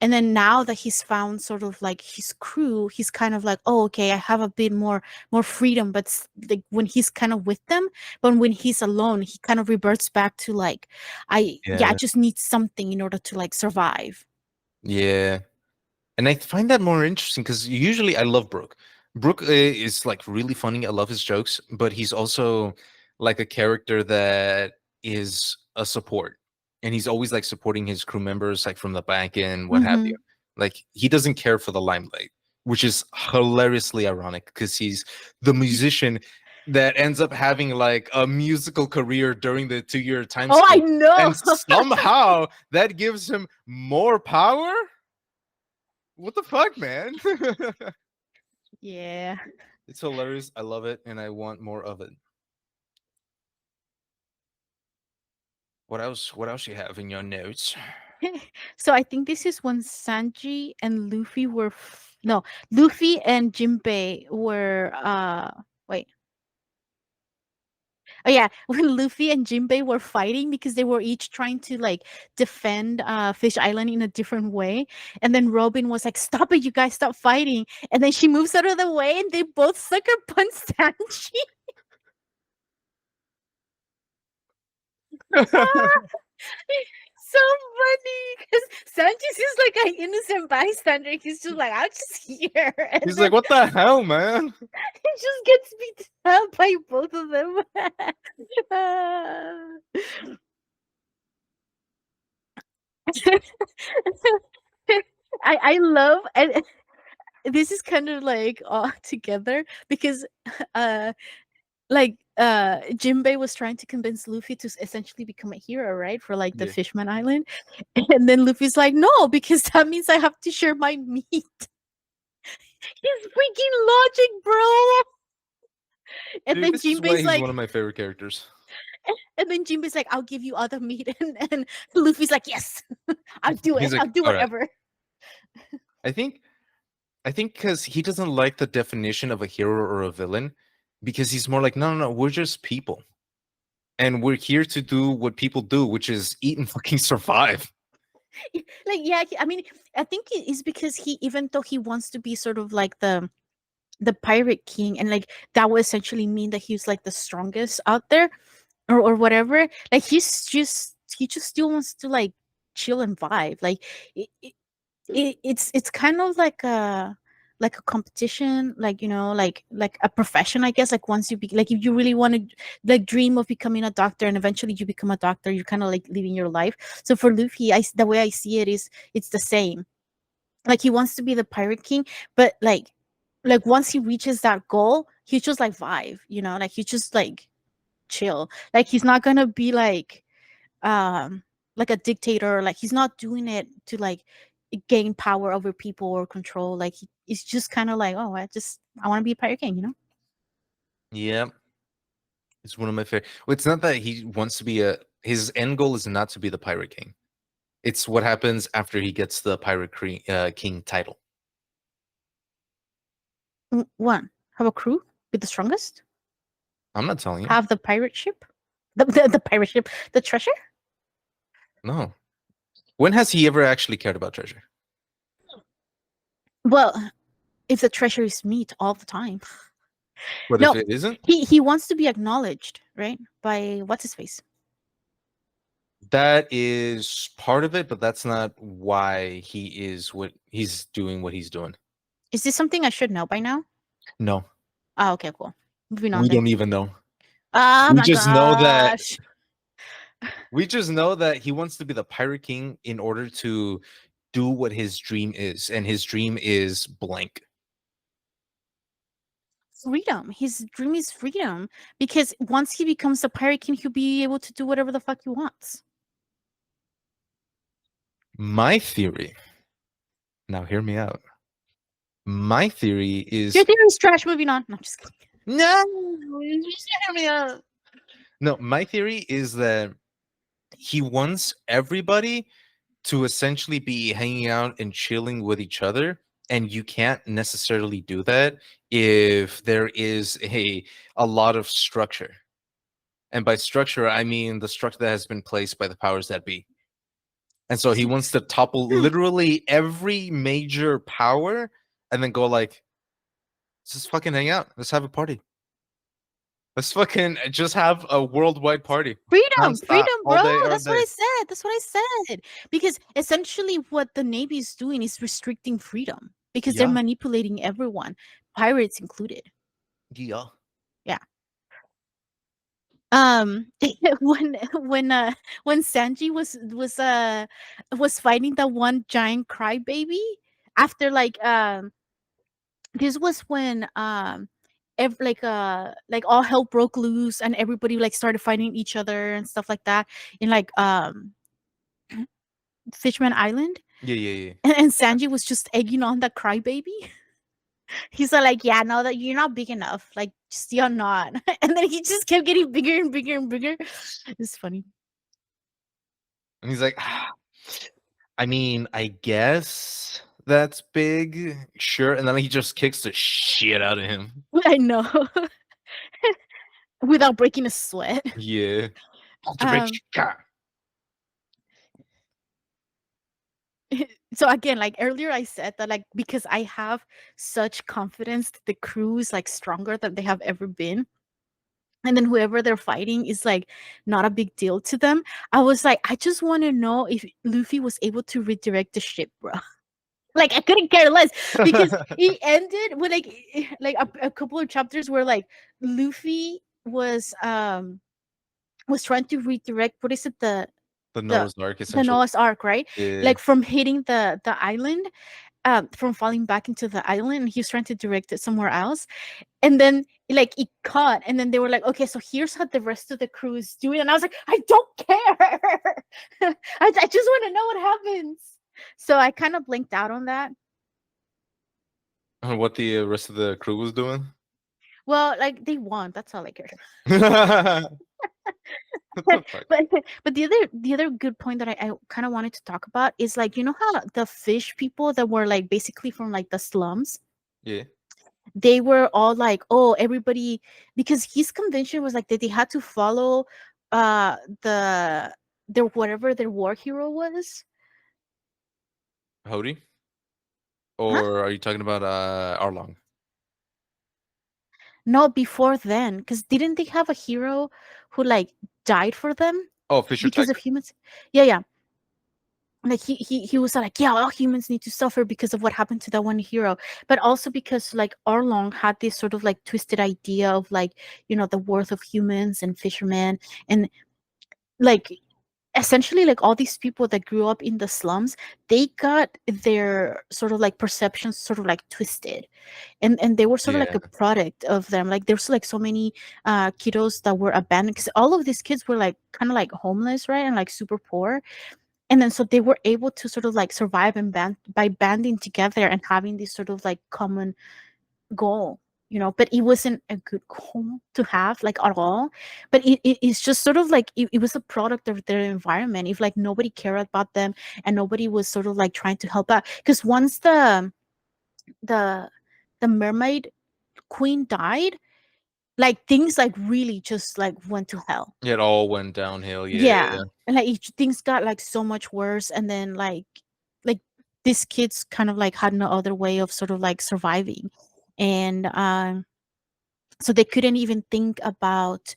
A: And then now that he's found sort of like his crew, he's kind of like, oh, okay, I have a bit more freedom. But like when he's kind of with them, but when he's alone, he kind of reverts back to like, I
B: Yeah.
A: just need something in order to like survive.
B: Yeah. And I find that more interesting because usually I love Brooke. Brooke is like really funny. I love his jokes, but he's also like a character that is a support. And he's always like supporting his crew members, like from the back end, what have you.
A: Hmm.
B: Like he doesn't care for the limelight, which is hilariously ironic because he's the musician that ends up having like a musical career during the 2 year time
A: Oh, I
B: skip.
A: know.
B: And somehow that gives him more power. What the fuck, man?
A: Yeah.
B: It's hilarious. I love it, and I want more of it. What else? What else you have in your notes?
A: So I think this is when Sanji and Luffy were no, Luffy and Jinbei were wait. Oh yeah, when Luffy and Jinbei were fighting because they were each trying to like defend Fish Island in a different way. And then Robin was like, "Stop it, you guys, stop fighting." And then she moves out of the way and they both sucker punch Sanji. So funny because Sanchez is like an innocent bystander. He's just like, I'm just here. And
B: He's like,
A: then
B: what the hell, man?
A: he just gets beat up by both of them. Uh, I love, and this is kind of like all together because uh Jinbei was trying to convince Luffy to essentially become a hero, right? For like the
B: Yeah.
A: Fishman Island. And then Luffy's like, no, because that means I have to share my meat. His freaking logic, bro. And
B: Dude,
A: then
B: this is why
A: Jinbei's
B: he's one
A: like,
B: of my favorite characters.
A: and then Jinbei's like, I'll give you other meat. And Luffy's like, yes, I'll do it.
B: He's
A: I'll
B: like,
A: do
B: all right.
A: whatever.
B: I think because he doesn't like the definition of a hero or a villain, because he's more like, no, no, no, we're just people. And we're here to do what people do, which is eat and fucking survive.
A: Like, yeah, I mean, I think it is because he, even though he wants to be sort of like the pirate king, and like that would essentially mean that he's like the strongest out there, or whatever, like he just still wants to like chill and vibe. Like it's kind of like a competition, like, you know, like a profession, I guess. Like once you be like, if you really want to like dream of becoming a doctor and eventually you become a doctor, you're kind of like living your life. So for Luffy, the way I see it is it's the same. Like he wants to be the pirate king, but like once he reaches that goal, he's just like vibe, you know, like he's just like chill. Like he's not gonna be um like a dictator. Like he's not doing it to like gain power over people or control. Like he's just kind of like, oh, I want to be a pirate king, you know.
B: Yeah, it's one of my favorite. Well, it's not that he wants to be a. His end goal is not to be the pirate king. It's what happens after he gets the king title.
A: One, have a crew, be the strongest,
B: I'm not telling you.
A: have the pirate ship, the pirate ship, the treasure.
B: No. When has he ever actually cared about treasure?
A: Well, if the treasure is meat all the time.
B: But if
A: No,
B: it isn't,
A: he wants to be acknowledged, right? By what's his face.
B: that is part of it, but that's not why he is what he's doing. What he's doing.
A: Is this something I should know by now?
B: No,
A: Oh, okay, cool. Moving on
B: we
A: then.
B: don't even know.
A: Oh
B: We
A: my
B: just know that
A: gosh.
B: he wants to be the pirate king in order to do what his dream is, and his dream is blank.
A: Freedom. His dream is freedom. Because once he becomes a pirate king, he'll be able to do whatever the fuck he wants.
B: My theory. Now, hear me out. My theory
A: Your
B: is
A: theory is trash. Moving on. No, I'm just kidding.
B: no. Just hear me out. No, my theory is that he wants everybody to essentially be hanging out and chilling with each other, and you can't necessarily do that if there is a lot of structure. And by structure, I mean the structure that has been placed by the powers that be. And so he wants to topple literally every major power and then go like, let's just fucking hang out. Let's have a party. Let's fucking just have a worldwide party.
A: Freedom,
B: Nonstop.
A: freedom,
B: All
A: bro.
B: day, all
A: That's what
B: day.
A: I said. That's what I said. Because essentially, what the Navy is doing is restricting freedom because they're
B: Yeah.
A: manipulating everyone, pirates included.
B: Yeah.
A: Yeah. when when Sanji was fighting the one giant crybaby after this was when like all hell broke loose and everybody like started fighting each other and stuff like that in Fishman Island.
B: Yeah, yeah, yeah.
A: And Sanji was just egging on that crybaby. He's like, yeah, no, that you're not big enough. Like, just you're not. And then he just kept getting bigger and bigger and bigger. It's funny.
B: And he's like, I mean, I guess that's big. Sure. And then he just kicks the shit out of him.
A: I know. Without breaking a sweat.
B: Yeah. Ultra
A: Um,
B: bitch. Gah.
A: so again, like earlier I said that like because I have such confidence that the crew is like stronger than they have ever been. and then whoever they're fighting is like not a big deal to them. I was like, I just want to know if Luffy was able to redirect the ship, bro. Like I couldn't care less because it ended with like a couple of chapters where like Luffy was trying to redirect, what is it,
B: The
A: the
B: Noah's Ark,
A: the
B: essentially.
A: Noah's Ark, right?
B: Yeah.
A: Like from hitting the island, from falling back into the island, and he was trying to direct it somewhere else, and then like it caught, and then they were like, okay, so here's how the rest of the crew is doing, and I was like, I don't care. I just want to know what happens. So I kind of blinked out on that.
B: And what the rest of the crew was doing?
A: Well, like they won. That's all I cared.
B: What the fuck?
A: but but the other good point that I kind of wanted to talk about is like, you know how the fish people that were like basically from like the slums,
B: Yeah.
A: they were all like, oh, everybody, because his convention was like that they had to follow uh the their whatever their war hero was.
B: Hody?
A: Huh?
B: Or are you talking about Arlong?
A: No, before then, because didn't they have a hero who like died for them
B: Oh, Fisher
A: because of
B: Tiger.
A: humans? Yeah, yeah. Like he was like, yeah, all humans need to suffer because of what happened to that one hero, but also because like Arlong had this sort of like twisted idea of like, the worth of humans and fishermen, and like essentially like all these people that grew up in the slums, they got their sort of like perceptions sort of like twisted, and they were sort of like
B: Yeah.
A: a product of them. Like there's like so many kiddos that were abandoned because all of these kids were like kind of like homeless, right, and like super poor, and then so they were able to sort of like survive and by banding together and having this sort of like common goal, but it wasn't a good goal to have like at all. But it's just sort of like it was a product of their environment. If like nobody cared about them and nobody was sort of like trying to help out, because once the the mermaid queen died, like things like really just like went to hell.
B: It all went downhill. Yeah.
A: Yeah, and like things got like so much worse, and then like these kids kind of like had no other way of sort of like surviving, and so they couldn't even think about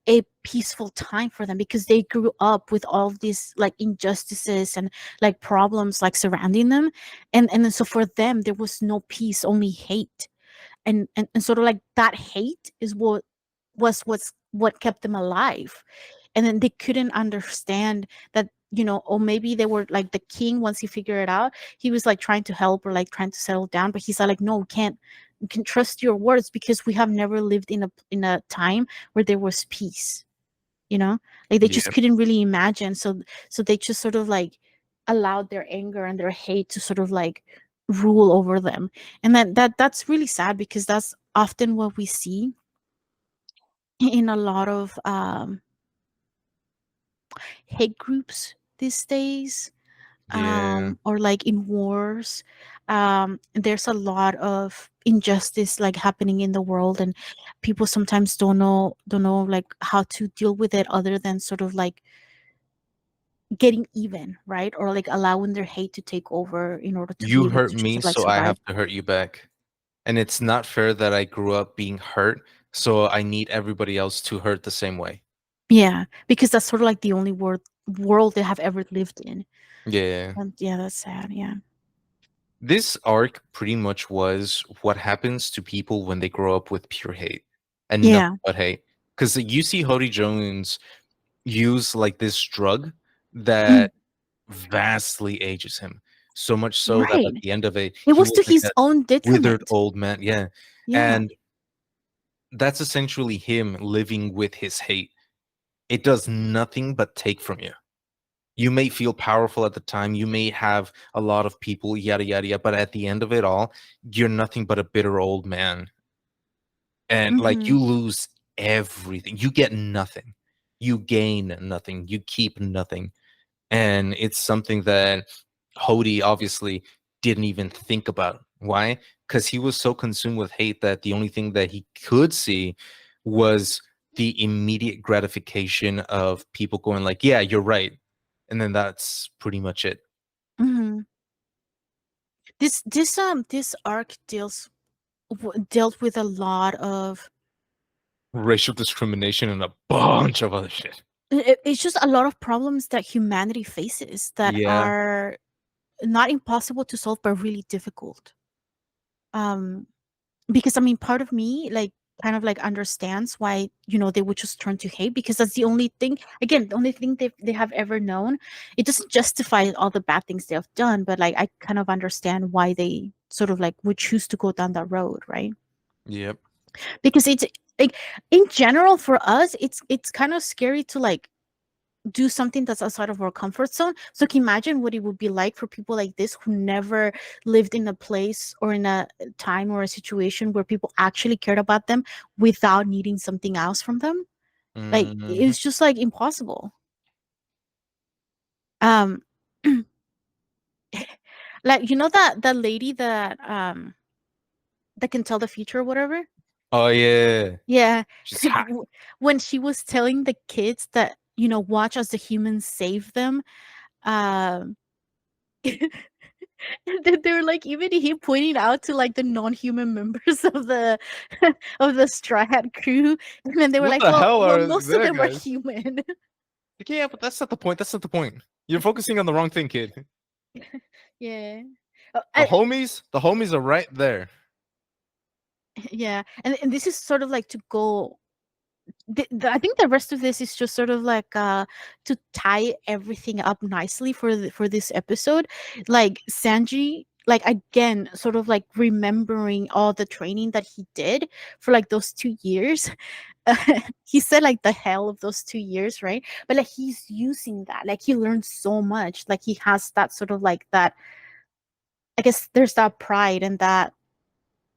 A: a peaceful time for them because they grew up with all these like injustices and like problems like surrounding them, and then so for them there was no peace, only hate, and sort of like that hate is what kept them alive. And then they couldn't understand that, or maybe they were like the king, once he figured it out, he was like trying to help or like trying to settle down, but he's like, no, we can trust your words because we have never lived in a time where there was peace, like they just
B: Yeah.
A: couldn't really imagine. So they just sort of like allowed their anger and their hate to sort of like rule over them. And that's really sad because that's often what we see in a lot of hate groups these days,
B: Yeah.
A: or like in wars. There's a lot of injustice like happening in the world, and people sometimes don't know like how to deal with it other than sort of like getting even, right? Or like allowing their hate to take over in order to be
B: You
A: able
B: hurt
A: to just
B: me,
A: like
B: so I
A: survive.
B: have to hurt you back. And it's not fair that I grew up being hurt, so I need everybody else to hurt the same way.
A: Yeah, because that's sort of like the only world they have ever lived in.
B: Yeah.
A: And yeah, that's sad. Yeah.
B: This arc pretty much was what happens to people when they grow up with pure hate and
A: Yeah.
B: nothing but hate. Because you see Hody Jones use like this drug
A: Mm,
B: that vastly ages him. So much so that at
A: right.
B: the end of it,
A: It
B: he
A: was
B: was
A: to
B: like
A: his
B: that
A: own
B: withered
A: detriment.
B: old man. Yeah.
A: Yeah.
B: And that's essentially him living with his hate. It does nothing but take from you. You may feel powerful at the time, you may have a lot of people, yada yada yada, but at the end of it all, you're nothing but a bitter old man. And like
A: Mm-hmm.
B: you lose everything. You get nothing. You gain nothing. You keep nothing. And it's something that Hody obviously didn't even think about. Why? Because he was so consumed with hate that the only thing that he could see was the immediate gratification of people going like, "Yeah, you're right," and then that's pretty much it.
A: Mm-hmm. This arc dealt with a lot of
B: racial discrimination and a bunch of other shit.
A: It's just a lot of problems that humanity faces that
B: Yeah.
A: are not impossible to solve, but really difficult. Um, because I mean, part of me like kind of like understands why they would just turn to hate, because that's the only thing. Again, the only thing they have ever known. It doesn't justify all the bad things they have done, but like I kind of understand why they sort of like would choose to go down that road, right?
B: Yep.
A: Because it's like in general for us, it's kind of scary to like do something that's outside of our comfort zone. So can you imagine what it would be like for people like this who never lived in a place or in a time or a situation where people actually cared about them without needing something else from them? Like
B: Hmm.
A: it's just like impossible. Um like that lady that can tell the future or whatever?
B: Oh yeah.
A: Yeah.
B: She's hot.
A: When she was telling the kids that, watch as the humans save them, um they were like, even he pointing out to like the non-human members of the of the Straw Hat crew, and then they were
B: What
A: like,
B: the hell
A: well,
B: are
A: most of
B: there,
A: them are
B: guys?
A: human.
B: Like, yeah, but that's not the point. That's not the point. You're focusing on the wrong thing, kid.
A: Yeah.
B: The homies are right there.
A: Yeah, and this is sort of like to go. I think the rest of this is just sort of like to tie everything up nicely for for this episode. Like Sanji, like again, sort of like remembering all the training that he did for like those 2 years. He said like the hell of those 2 years, right? But like he's using that, like he learned so much, like he has that sort of like that. I guess there's that pride and that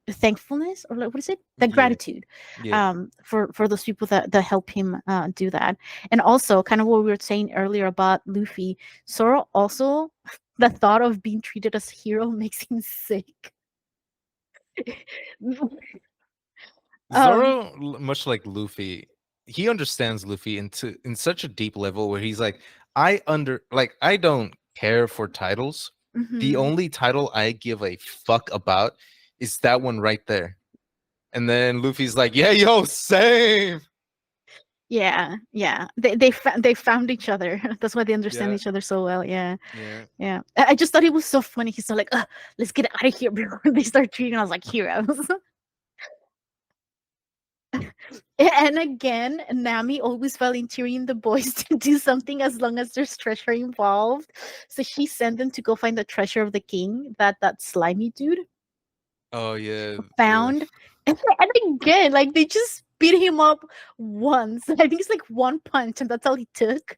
A: thankfulness, or like, what is it, that
B: Yeah.
A: gratitude,
B: Yeah.
A: for those people that help him do that. And also kind of what we were saying earlier about Luffy, Zoro also, the thought of being treated as a hero makes him sick. um
B: Zoro, much like Luffy, he understands Luffy in such a deep level where he's like, I don't care for titles. The
A: mhm.
B: only title I give a fuck about is that one right there. And then Luffy's like, yeah, yo, same.
A: Yeah, yeah, they found each other. That's why they understand
B: Yeah,
A: each other so well. Yeah.
B: yeah.
A: Yeah, I just thought it was so funny. He's so like, let's get out of here before they start treating us like heroes. And again, Nami always volunteering the boys to do something as long as there's treasure involved. So she sent them to go find the treasure of the king that slimy dude
B: Oh yeah.
A: found. And again, like they just beat him up once. I think it's like one punch, and that's all he took.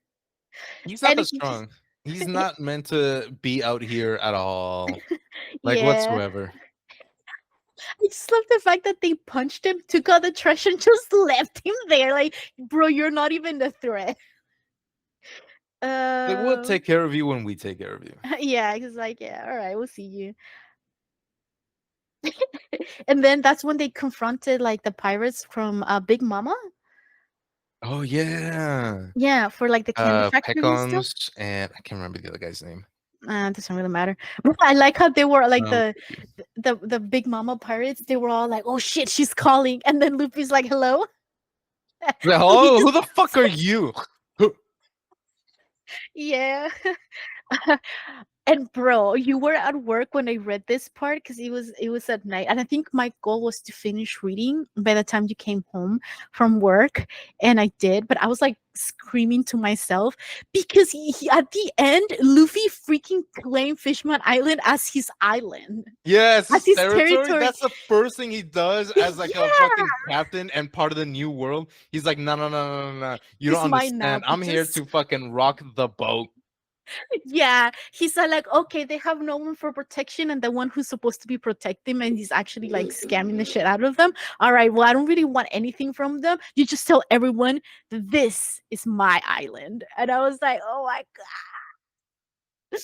B: He's not
A: And
B: that
A: he just,
B: strong. He's not meant to be out here at all. Like
A: yeah.
B: whatsoever.
A: I just love the fact that they punched him, took out the treasure, and just left him there. Like, bro, you're not even a threat.
B: Like we'll
A: Uh,
B: take care of you when we take care of you.
A: yeah, he's like, yeah, all right, we'll see you. And then that's when they confronted like the pirates from Big Mama.
B: Oh yeah.
A: Yeah, for like the candy factory and stuff.
B: Pecons and I can't remember the other guy's name.
A: Doesn't really matter. But I like how they were like
B: Um,
A: the Big Mama pirates. They were all like, "Oh shit, she's calling," and then Luffy's like, "Hello," and he
B: hello,
A: just
B: who the fuck are you?
A: yeah. And bro, you were at work when I read this part because it was at night, and I think my goal was to finish reading by the time you came home from work, and I did. But I was like screaming to myself because at the end, Luffy freaking claimed Fishman Island as his island,
B: Yeah, it's
A: as
B: his
A: his
B: territory.
A: territory.
B: That's the first thing he does as like a
A: Yeah,
B: fucking captain and part of the new world. He's like, no, no, no, no, no, no. You don't
A: it's mine now,
B: understand. I'm here
A: bitches.
B: to fucking rock the boat.
A: Yeah, he's like, okay, they have no one for protection, and the one who's supposed to be protecting them, and he's actually like scamming the shit out of them. All right, well, I don't really want anything from them. You just tell everyone this is my island, and I was like, oh my god.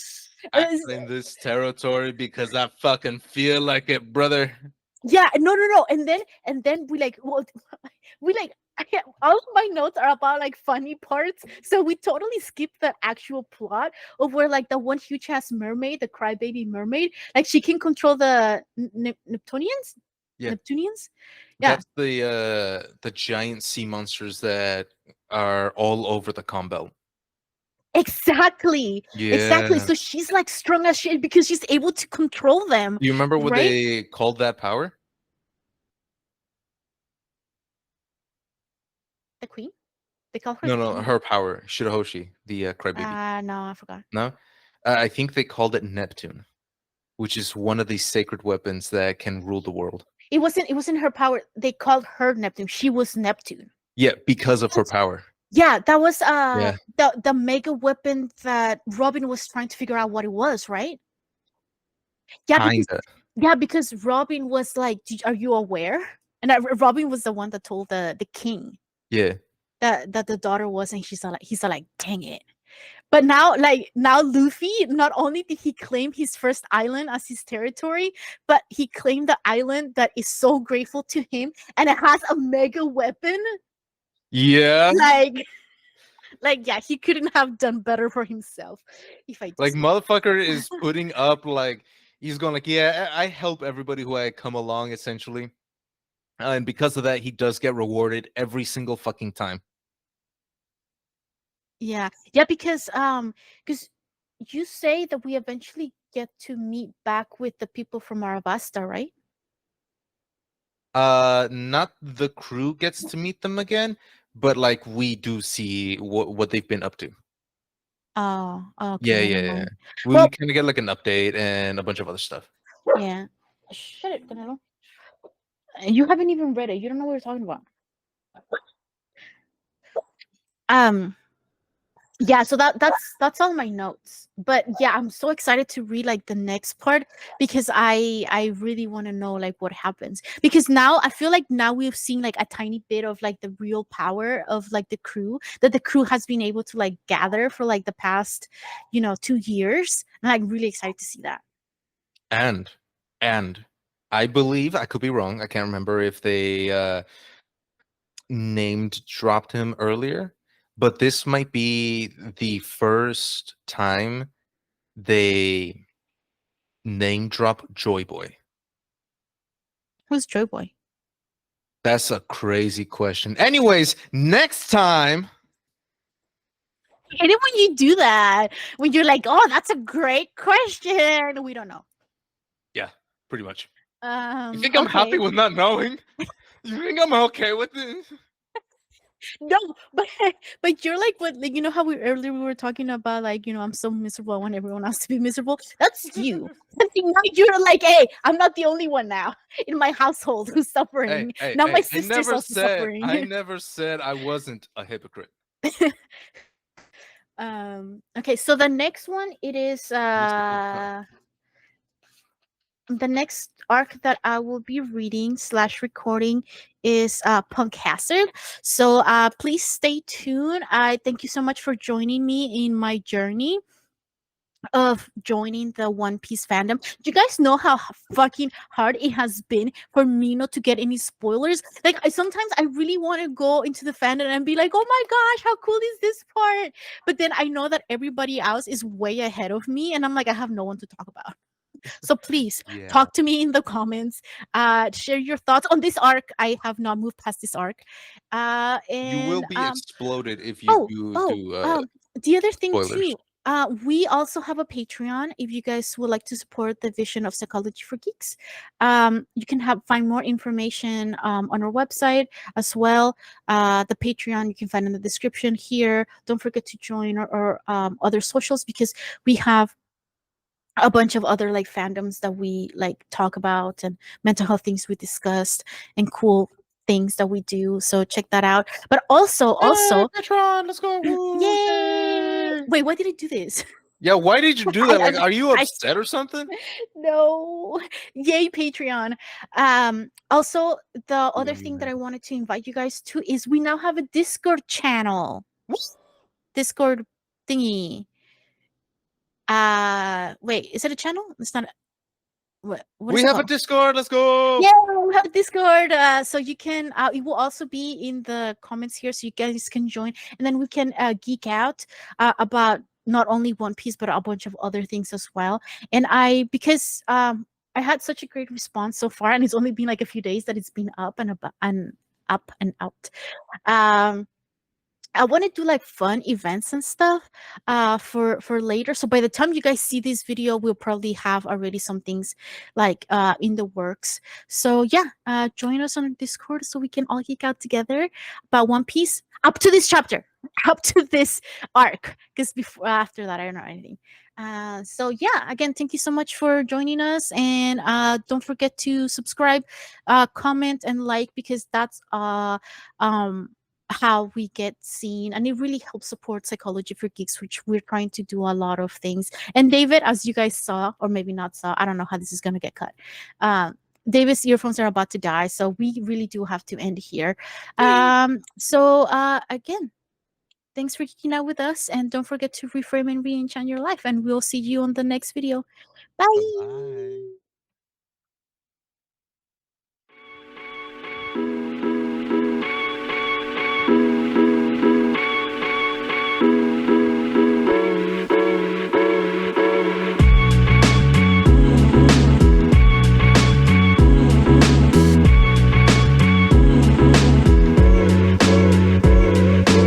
B: I claim this territory because I fucking feel like it, brother.
A: Yeah, no, and then we like, well, we like. All of my notes are about like funny parts, so we totally skipped the actual plot of where like the one huge ass mermaid, the crybaby mermaid, like she can control the Neptunians.
B: Yeah,
A: Neptunians. Yeah,
B: that's the giant sea monsters that are all over the Combelt.
A: exactly, exactly.
B: Yeah.
A: So she's like strong as shit because she's able to control them,
B: Do you remember what
A: right?
B: they called that power?
A: The queen. They call her
B: No,
A: the
B: no,
A: queen.
B: her power, Shirahoshi, the crybaby.
A: No, I forgot.
B: No, I think they called it Neptune, which is one of these sacred weapons that can rule the world.
A: It wasn't. It wasn't her power. They called her Neptune. She was Neptune.
B: Yeah, because of her power.
A: Yeah, that was
B: Yeah,
A: the mega weapon that Robin was trying to figure out what it was, right? Yeah, because
B: kinda.
A: Robin was like, "Are you aware?" And Robin was the one that told the king
B: Yeah.
A: that the daughter was, and he's all like, "Dang it!" But now, like now, Luffy not only did he claim his first island as his territory, but he claimed the island that is so grateful to him, and it has a mega weapon.
B: Yeah.
A: Like, yeah, he couldn't have done better for himself, if I do
B: Like
A: say.
B: motherfucker is putting up like he's going like, yeah, I help everybody who I come along essentially. And because of that, he does get rewarded every single fucking time.
A: Yeah, yeah, because you say that we eventually get to meet back with the people from Arabasta, right?
B: Not the crew gets to meet them again, but like we do see what they've been up to.
A: Oh, okay,
B: Yeah,
A: never
B: yeah, yeah.
A: mind.
B: We
A: Well,
B: kind of get like an update and a bunch of other stuff.
A: yeah. Shut it, Canelo. You haven't even read it. You don't know what we're talking about. Um, yeah, so that's all my notes. But yeah, I'm so excited to read like the next part because I really want to know like what happens. Because now I feel like now we've seen like a tiny bit of like the real power of like the crew that the crew has been able to like gather for like the past, 2 years. And I'm like really excited to see that.
B: And and I believe I could be wrong. I can't remember if they named dropped him earlier, but this might be the first time they name drop Joy Boy.
A: Who's Joy Boy?
B: That's a crazy question. Anyways, next time.
A: And then when you do that, when you're like, oh, that's a great question, we don't know.
B: Yeah, pretty much. You think I'm happy
A: Okay.
B: with not knowing? You think I'm okay with this?
A: No, but you're like what, like, how we earlier we were talking about like, I'm so miserable, I want everyone else to be miserable. That's you. I think now you're like, hey, I'm not the only one now in my household who's
B: Hey,
A: suffering.
B: hey,
A: Now my
B: hey!
A: sister's also
B: I
A: suffering.
B: never said I wasn't a hypocrite.
A: Okay, so the next one it is
B: Mystical, huh?
A: the next arc that I will be reading slash recording is Punk Hazard. So please stay tuned. I thank you so much for joining me in my journey of joining the One Piece fandom. Do you guys know how fucking hard it has been for me not to get any spoilers? Like, sometimes I really want to go into the fandom and be like, "Oh my gosh, how cool is this part?" But then I know that everybody else is way ahead of me, and I'm like, I have no one to talk about. So please
B: Yeah.
A: talk to me in the comments. Share your thoughts on this arc. I have not moved past this arc.
B: You will
A: And
B: be exploded if you
A: oh, oh,
B: do
A: the other thing
B: spoilers.
A: too. We also have a Patreon. If you guys would like to support the vision of Psychology for Geeks, you can find more information on our website as well. The Patreon you can find in the description here. Don't forget to join our other socials because we have a bunch of other like fandoms that we like talk about and mental health things we discussed and cool things that we do. So check that out. But
B: Hey,
A: also,
B: Petron, let's go! Woo!
A: yay!
B: Yay!
A: Wait, why did I do this?
B: Yeah, why did you do that?
A: I
B: Like, are you
A: I
B: upset or something?
A: no. Yay, Patreon. Also, the
B: You
A: other
B: got me
A: thing that
B: mad.
A: I wanted to invite you guys to is we now have a Discord channel. Discord thingy. Wait, is it a channel? It's not. What is
B: We
A: it
B: have a
A: called?
B: Discord. Let's go!
A: Yeah, we have Discord. So you can, it will also be in the comments here, so you guys can join, and then we can geek out about not only One Piece but a bunch of other things as well. And because I had such a great response so far, and it's only been like a few days that it's been up and about and up and out. Um, I want to do like fun events and stuff for later. So by the time you guys see this video, we'll probably have already some things like in the works. So yeah, join us on Discord so we can all geek out together about One Piece up to this chapter, up to this arc. Because before after that, I don't know anything. So yeah, again, thank you so much for joining us, and don't forget to subscribe, comment, and like, because that's um how we get seen, and it really helps support Psychology for Geeks, which we're trying to do a lot of things. And David, as you guys saw, or maybe not saw, I don't know how this is going to get cut. David's earphones are about to die, so we really do have to end here. So again, thanks for geeking out with us, and don't forget to reframe and re-enchant your life, and we'll see you on the next video.
C: Bye
A: Bye.
C: bye.